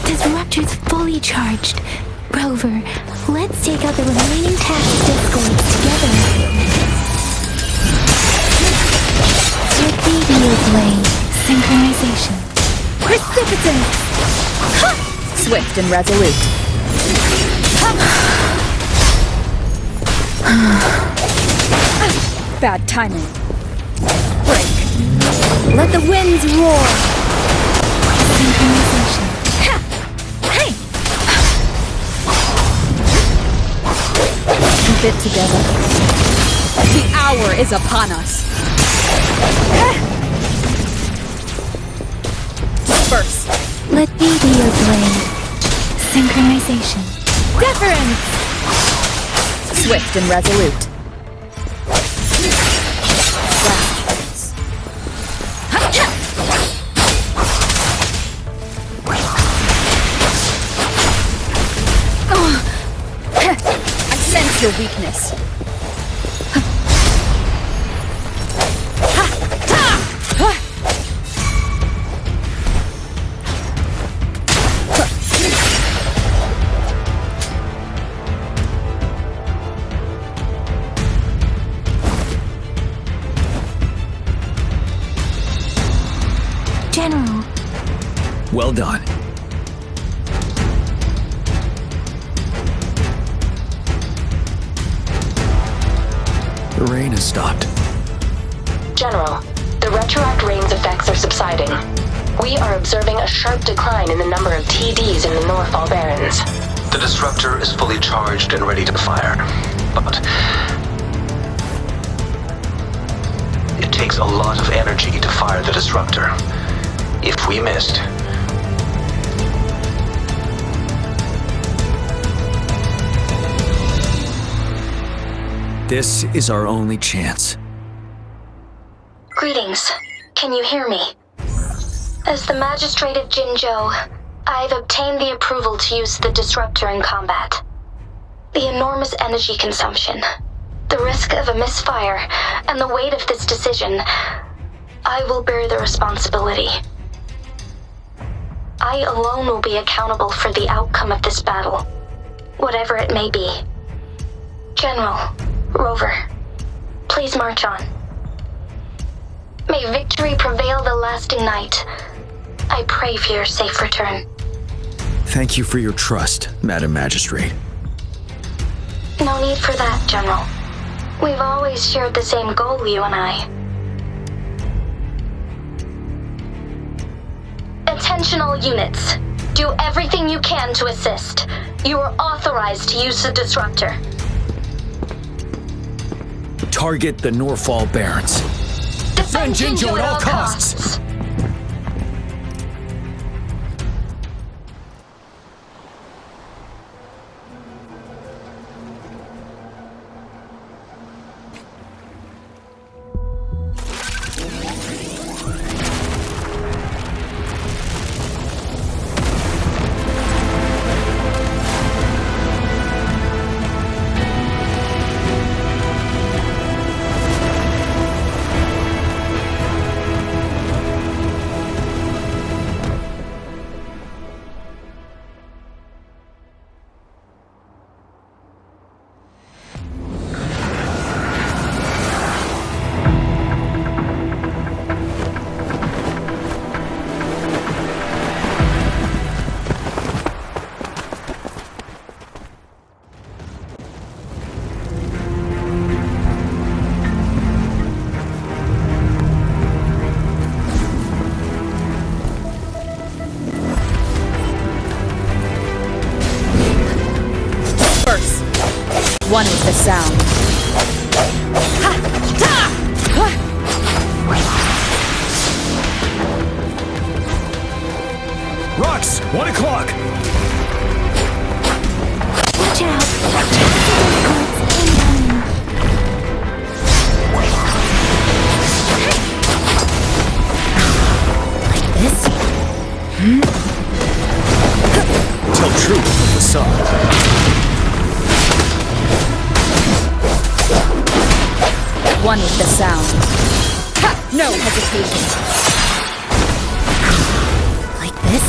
Disruptor's fully charged. Rover, let's take out the remaining task discords together. Torpedo blade. Synchronization. Precipitant! Swift and resolute. Bad timing. Break. Let the winds roar. Synchronization. Hey! Keep it together. The hour is upon us. Disperse. Let me be your blade. Synchronization. Deference! Swift and resolute. I sense your weakness. General. Well done. The rain has stopped. General, the retroact rain's effects are subsiding. We are observing a sharp decline in the number of TDs in the Norfall Barrens. The disruptor is fully charged and ready to fire, but it takes a lot of energy to fire the disruptor. If we missed, this is our only chance. Greetings. Can you hear me? As the Magistrate of Jinzhou, I've obtained the approval to use the disruptor in combat. The enormous energy consumption, the risk of a misfire, and the weight of this decision, I will bear the responsibility. I alone will be accountable for the outcome of this battle, whatever it may be. General, Rover, please march on. May victory prevail the lasting night. I pray for your safe return. Thank you for your trust, Madam Magistrate. No need for that, General. We've always shared the same goal, you and I. Attention all units. Do everything you can to assist. You are authorized to use the disruptor. Target the Norfall Barrens. Defend Jinzhou at all costs. One is the sound. Rux, 1 o'clock! Watch out! Incoming. Like this? Tell truth from the sun. One with the sound. Ha! No hesitation. Like this?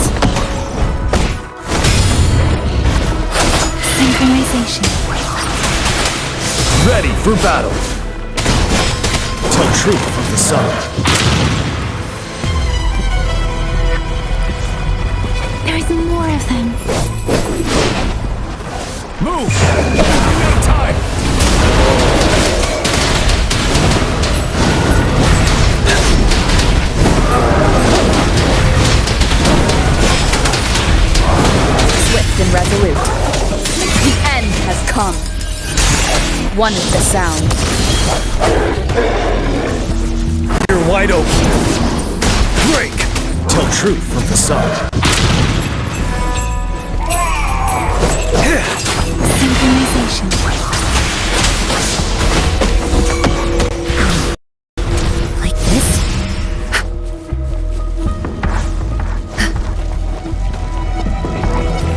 Synchronization. Ready for battle. Tell truth from the sun. There's more of them. Move! Running out of time! Swift and resolute. The end has come. One with the sound. You're wide open. Break! Tell truth from the sun. Synchronization. Like this?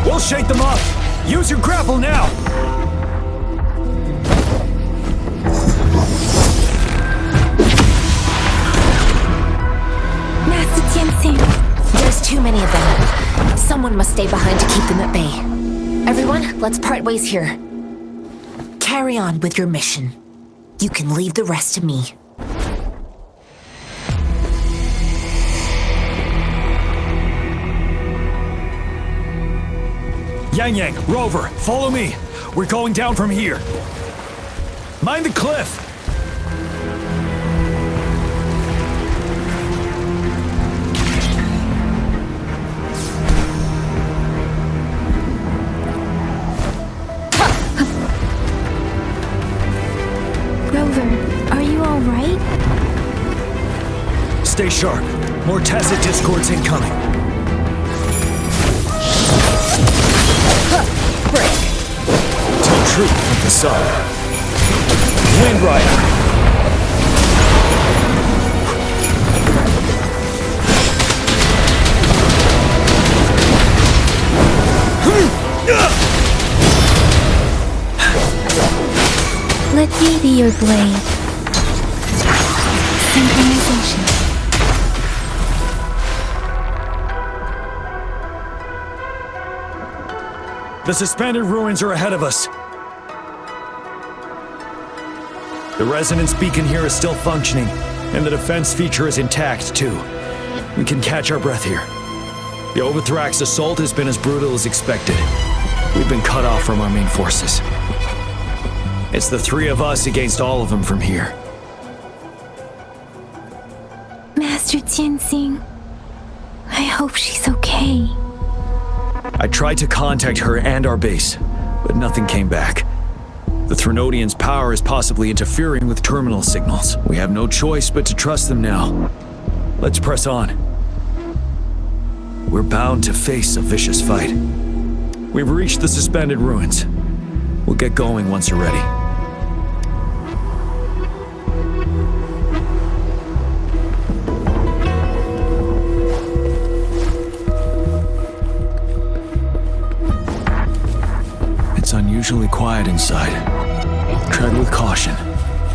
We'll shake them up! Use your grapple now! Master Tianxing. There's too many of them. Someone must stay behind to keep them at bay. Everyone, let's part ways here. Carry on with your mission. You can leave the rest to me. Yang Yang, Rover, follow me. We're going down from here. Mind the cliff. Rover, are you alright? Stay sharp. More tacit discords incoming. Break. Tell truth from the sun. Wind Rider. Let me be your blade. Synchronization. The suspended ruins are ahead of us. The resonance beacon here is still functioning, and the defense feature is intact, too. We can catch our breath here. The Overthrax assault has been as brutal as expected. We've been cut off from our main forces. It's the three of us against all of them from here. Master Tianxing, I hope she's okay. I tried to contact her and our base, but nothing came back. The Threnodians' power is possibly interfering with terminal signals. We have no choice but to trust them now. Let's press on. We're bound to face a vicious fight. We've reached the suspended ruins. We'll get going once you're ready. It's unusually quiet inside. Tread with caution.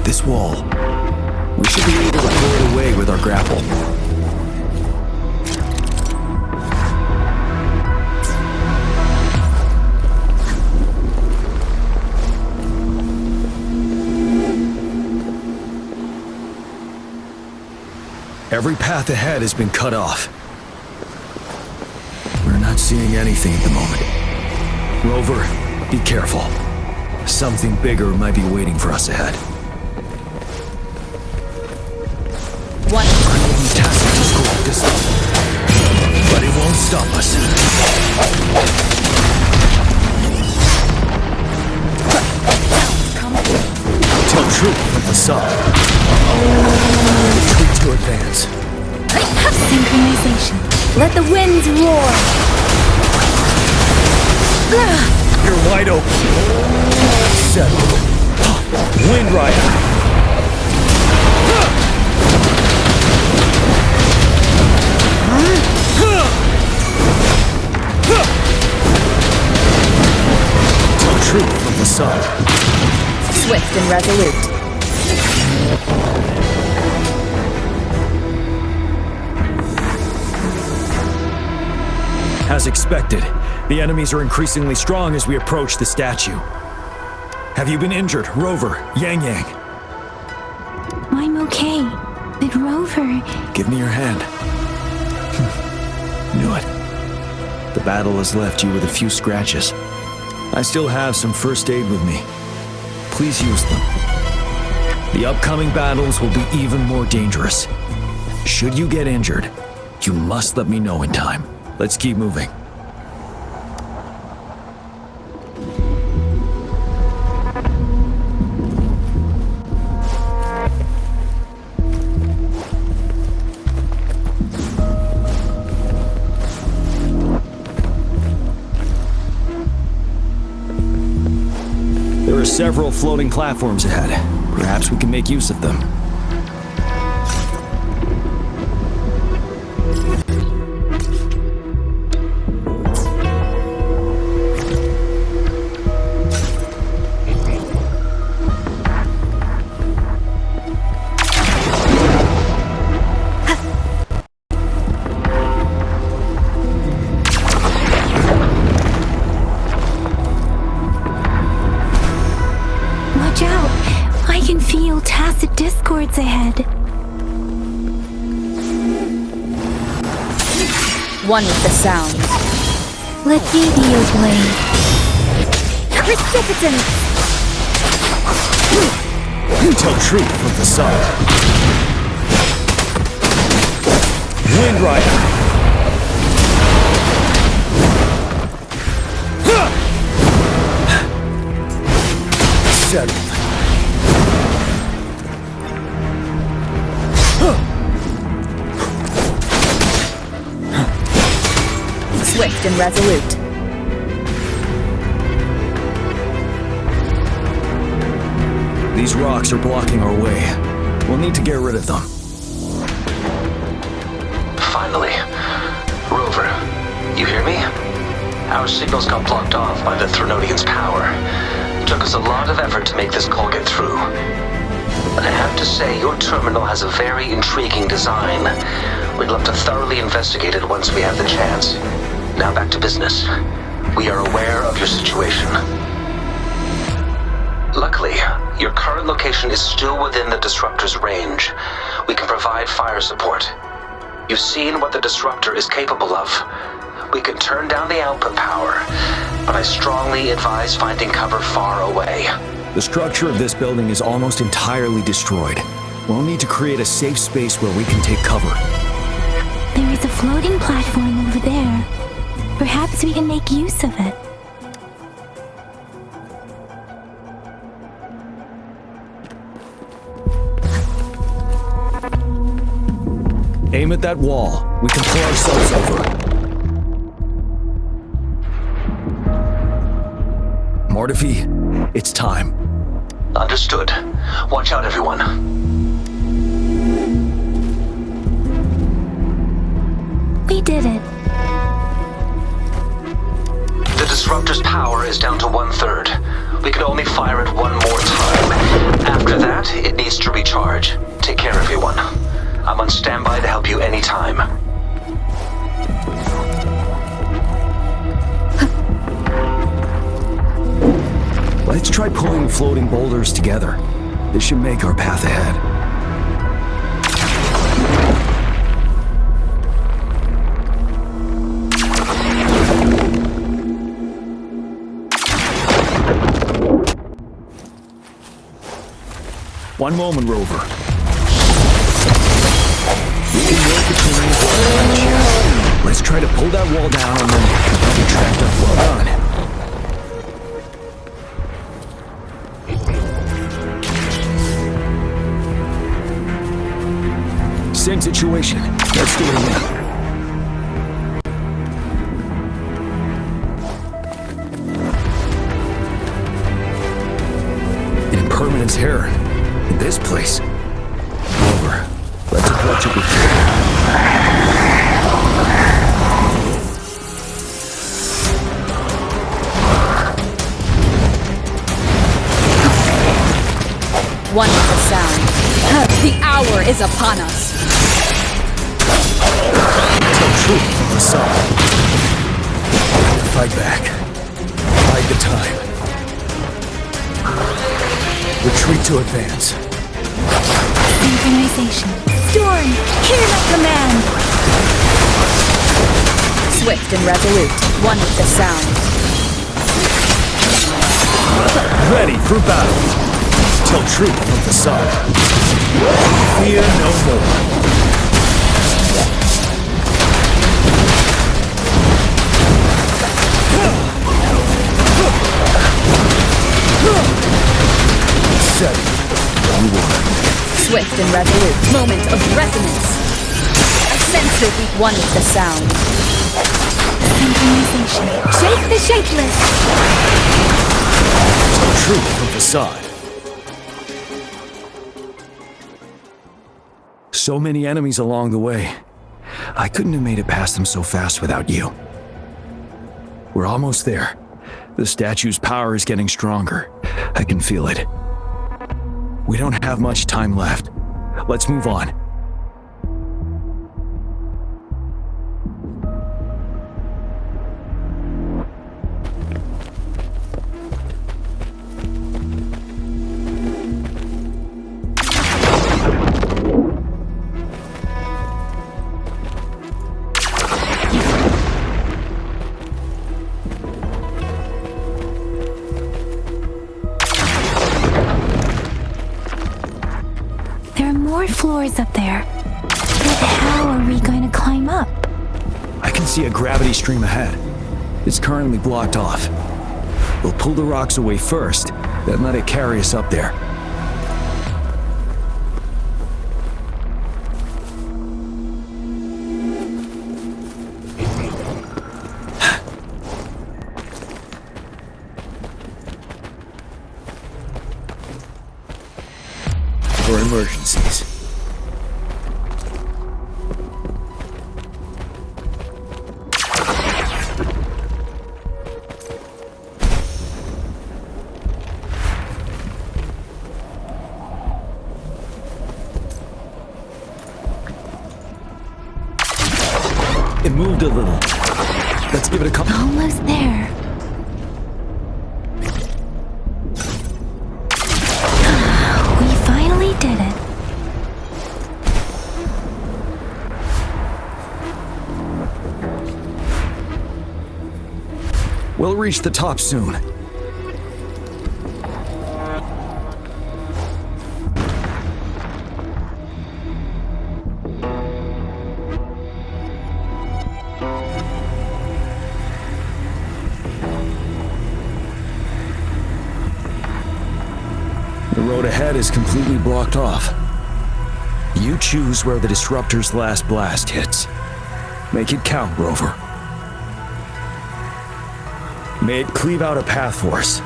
This wall. We should be able to pull it away with our grapple. Every path ahead has been cut off. We're not seeing anything at the moment. Rover, be careful. Something bigger might be waiting for us ahead. One. Tacit discord this time, but it won't stop us. Tell truth from the sub. Retreat to advance. Synchronization. Let the winds roar. You're wide open. Settle. Wind Rider. Tell truth from the sun. Swift and resolute. As expected, the enemies are increasingly strong as we approach the statue. Have you been injured, Rover, Yang Yang? I'm okay. But Rover... Give me your hand. Knew it. The battle has left you with a few scratches. I still have some first aid with me. Please use them. The upcoming battles will be even more dangerous. Should you get injured, you must let me know in time. Let's keep moving. There are several floating platforms ahead. Perhaps we can make use of them. Watch out! I can feel tacit discords ahead. One with the sound. Let me be your blade. Precipitance! Tell truth from the sun. Wind Rider. Settled. Swift and resolute. These rocks are blocking our way. We'll need to get rid of them. Finally. Rover, you hear me? Our signals got blocked off by the Threnodian's power. It took us a lot of effort to make this call get through. I have to say, your terminal has a very intriguing design. We'd love to thoroughly investigate it once we have the chance. Now back to business. We are aware of your situation. Luckily, your current location is still within the Disruptor's range. We can provide fire support. You've seen what the Disruptor is capable of. We can turn down the output power, but I strongly advise finding cover far away. The structure of this building is almost entirely destroyed. We'll need to create a safe space where we can take cover. There is a floating platform over there. Perhaps we can make use of it. Aim at that wall. We can pull ourselves over. Mortefi, it's time. Understood. Watch out, everyone. We did it. The Disruptor's power is down to 1/3. We can only fire it one more time. After that, it needs to recharge. Take care, everyone. I'm on standby to help you anytime. Let's try pulling floating boulders together. This should make our path ahead. One moment, Rover. We can work between these walls here. Let's try to pull that wall down and then retract up. Well done. Same situation. Let's do it again. An impermanence error. In this place. Over. Let's approach it with care. One with the sound. The hour is upon us. Tell truth from the side. Fight back. Bide the time. Retreat to advance. Synchronization. Storm, hear my command. Swift and resolute. One with the sound. Ready for battle. Tell truth from the side. Fear no more. Set. You won. Swift and resolute. Moment of resonance. I sense the beat. One with the sound. Synchronization. Shake the shapeless. Tell truth from the side. So many enemies along the way. I couldn't have made it past them so fast without you. We're almost there. The statue's power is getting stronger. I can feel it. We don't have much time left. Let's move on. Floors up there. But how are we going to climb up? I can see a gravity stream ahead. It's currently blocked off. We'll pull the rocks away first, then let it carry us up there. For emergencies. It moved a little. Let's give it a couple. Almost there. We finally did it. We'll reach the top soon. The road ahead is completely blocked off. You choose where the Disruptor's last blast hits. Make it count, Rover. May it cleave out a path for us.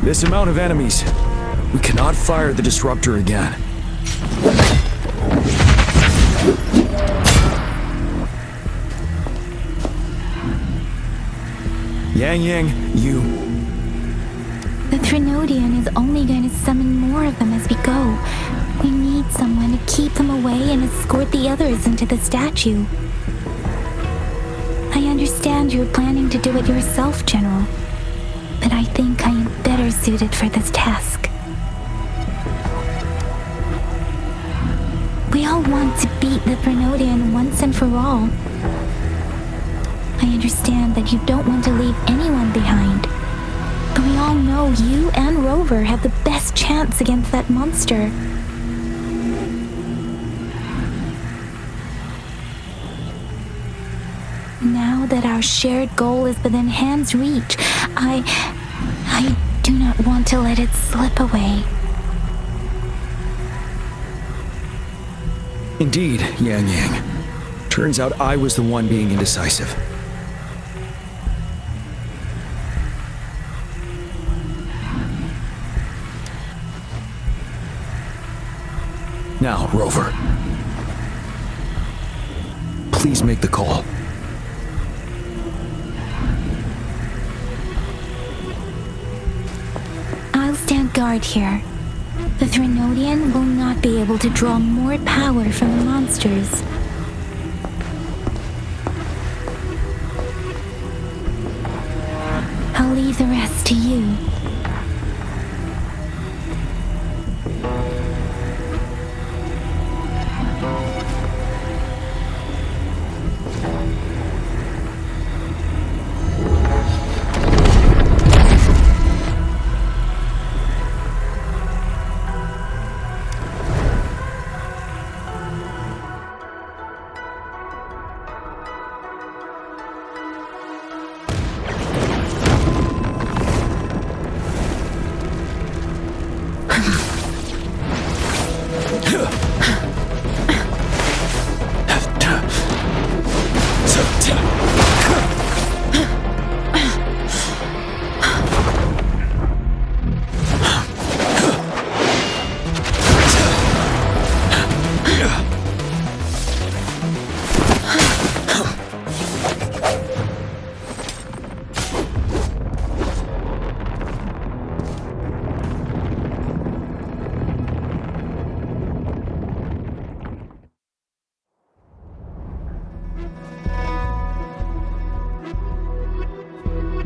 This amount of enemies, we cannot fire the Disruptor again. Yang, you... The Trinodian is only going to summon more of them as we go. We need someone to keep them away and escort the others into the statue. I understand you're planning to do it yourself, General. But I think I am better suited for this task. We all want to beat the Trinodian once and for all. I understand that you don't want to leave anyone behind. But we all know you and Rover have the best chance against that monster. Now that our shared goal is within hand's reach, I do not want to let it slip away. Indeed, Yang Yang. Turns out I was the one being indecisive. Now, Rover. Please make the call. I'll stand guard here. The Threnodian will not be able to draw more power from the monsters. I'll leave the rest to you.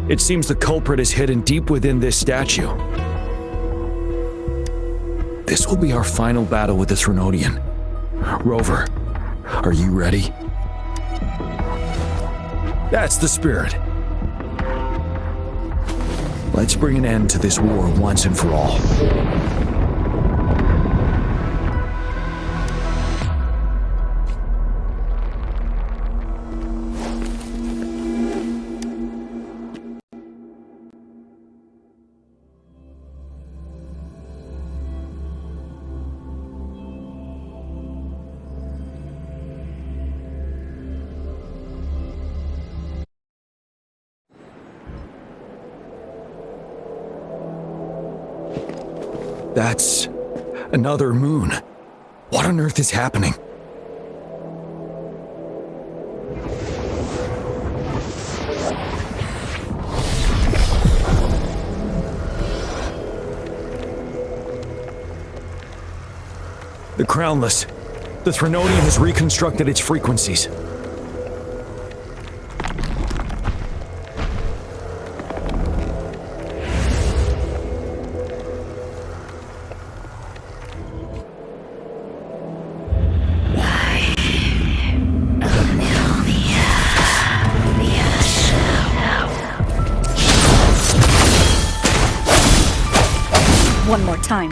It seems the culprit is hidden deep within this statue. This will be our final battle with the Threnodian. Rover, are you ready? That's the spirit. Let's bring an end to this war once and for all. That's another moon. What on earth is happening? The Crownless. The Threnodian has reconstructed its frequencies. One more time.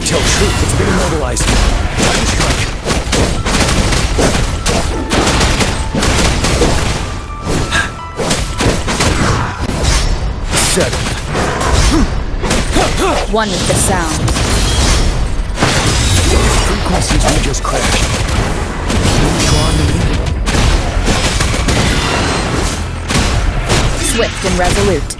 Tell truth, it's been immobilized. Time strike. Settled. One with the sound. Frequencies we just crashed. Neutron and Swift and resolute.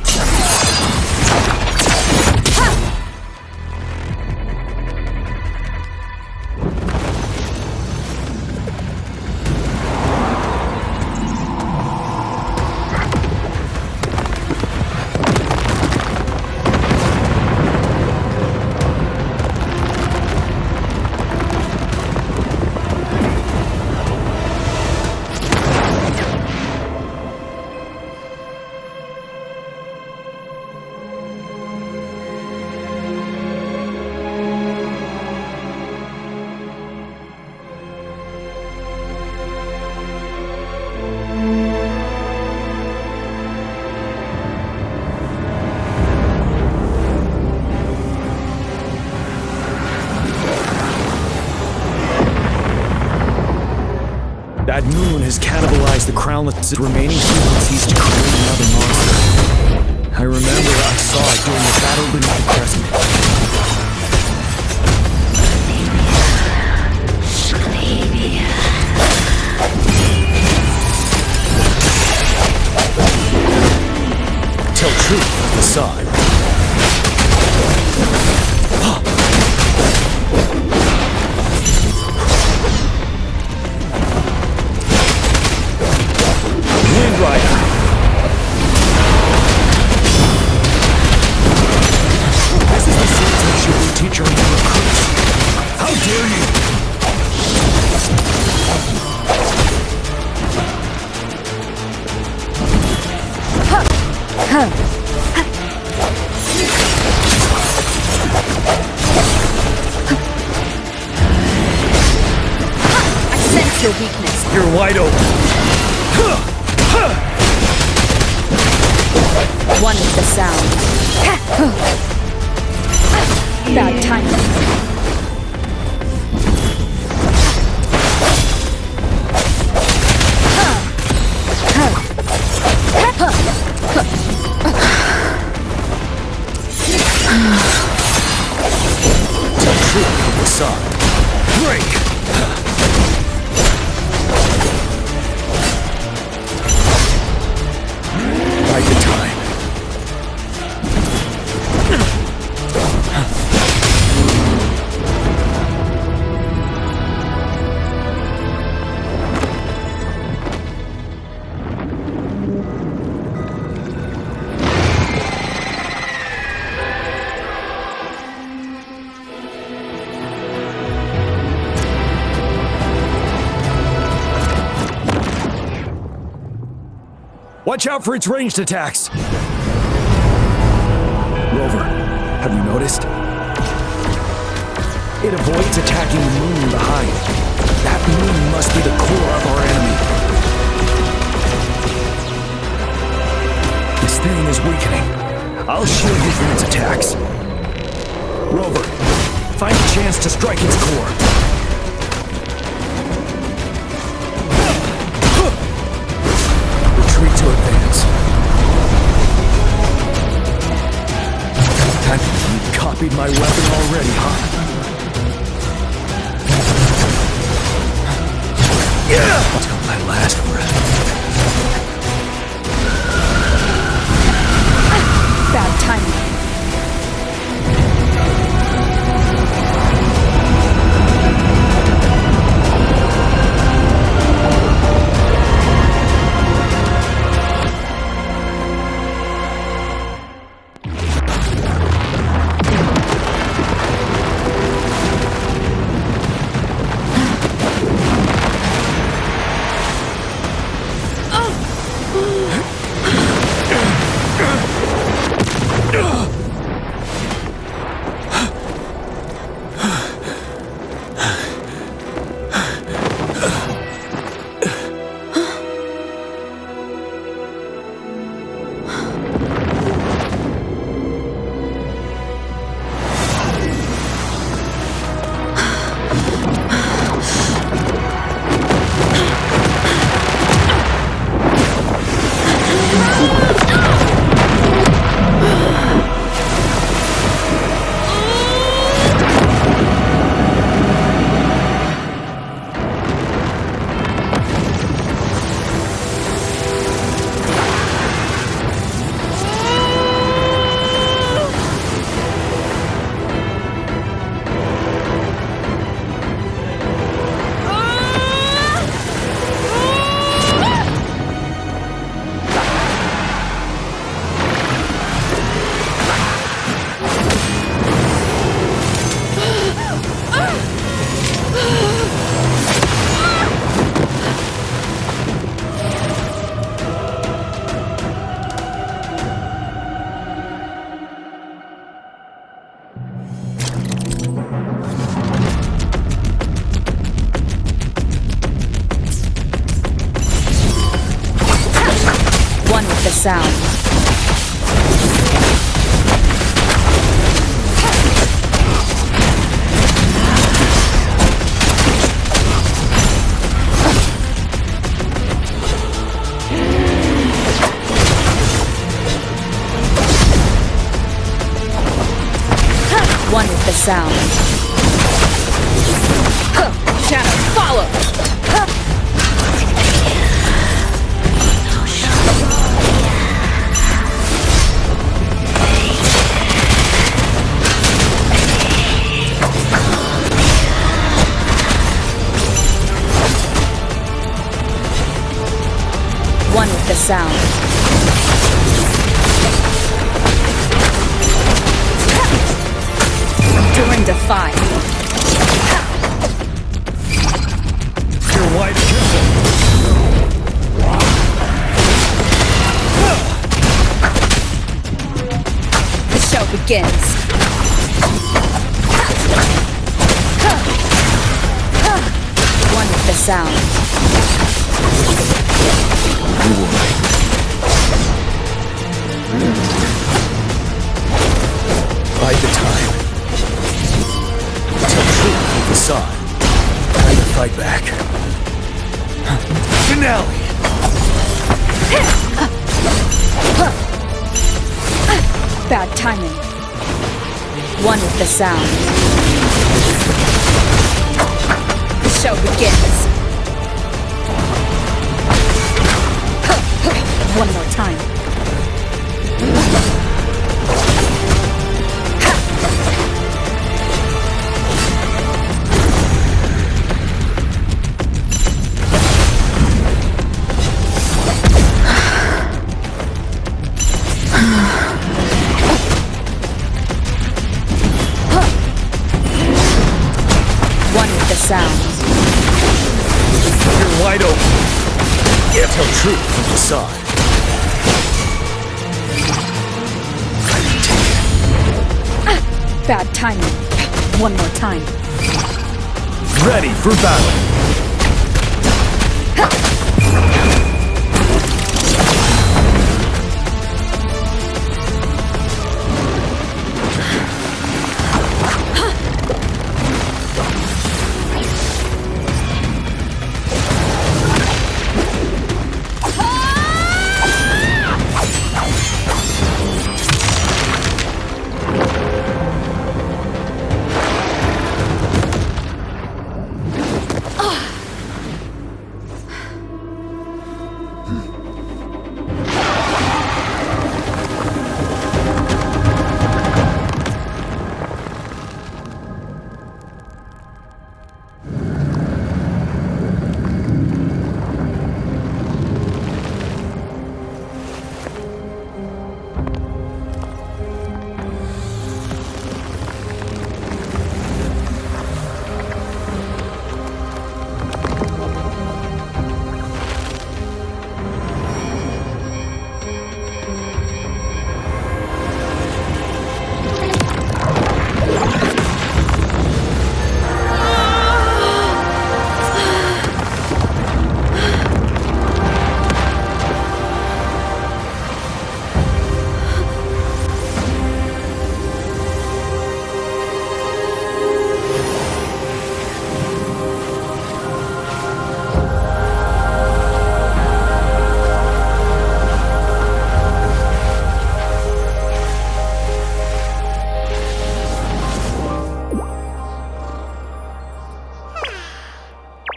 That moon has cannibalized the Crownless' remaining frequencies to create another monster. I remember I saw it during the battle beneath the crescent. Tell truth, facade. Wind Rider. This is the sensation we teach our new recruits. How dare you! I sense your weakness. You're wide open. One with the sound. Bad timing. Tell truth with the sun. Break! Bide the time. Watch out for its ranged attacks! Rover, have you noticed? It avoids attacking the moon behind. That moon must be the core of our enemy. This thing is weakening. I'll shield you from its attacks. Rover, find a chance to strike its core. To advance. You copied my weapon already, huh? Till my last breath. Bad timing. Sound. sound. Shadow, follow! One with the sound. During defy. You're wide careful. The show begins. One with the sound. Bide the time. Tell truth with facade. Time to fight back. Finale! Bad timing. One with the sound. The show begins. One more time. One with the sound. You're wide open. Tell truth with facade. Bad timing. One more time. Ready for battle.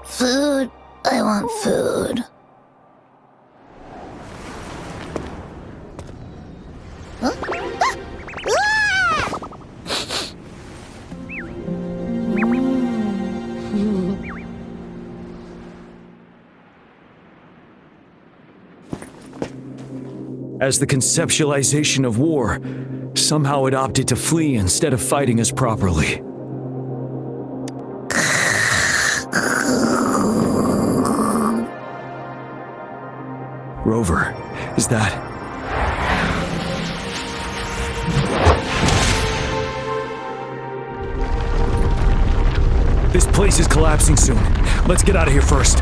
Food. I want food. As the conceptualization of war, somehow it opted to flee instead of fighting us properly. Rover, is that... This place is collapsing soon. Let's get out of here first.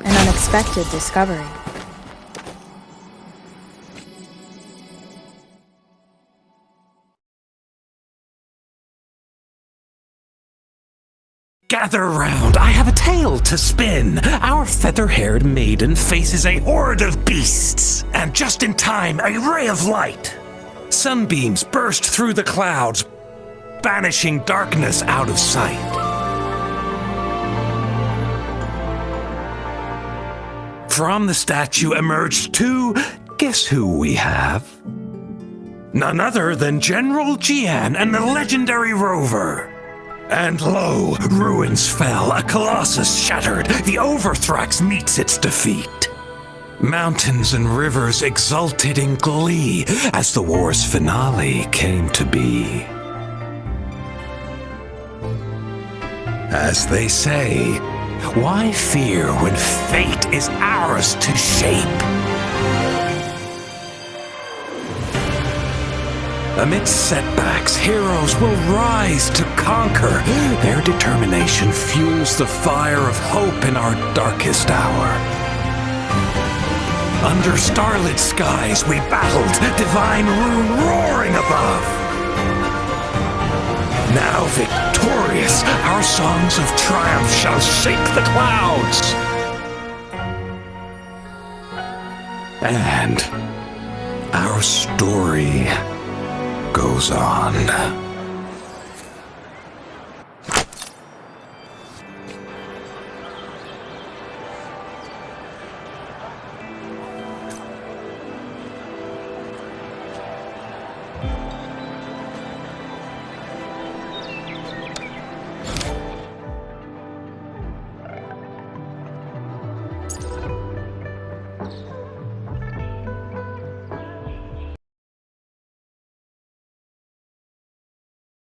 An unexpected discovery. Gather round, I have a tale to spin. Our feather-haired maiden faces a horde of beasts. And just in time, a ray of light. Sunbeams burst through the clouds, banishing darkness out of sight. From the statue emerged two. Guess who we have? None other than General Jian and the legendary Rover. And lo, ruins fell, a colossus shattered, the Overthrax meets its defeat. Mountains and rivers exulted in glee as the war's finale came to be. As they say, why fear when fate is ours to shape? Amidst setbacks, heroes will rise to conquer. Their determination fuels the fire of hope in our darkest hour. Under starlit skies we battled, divine rune roaring above. Now victorious, our songs of triumph shall shake the clouds. And our story goes on.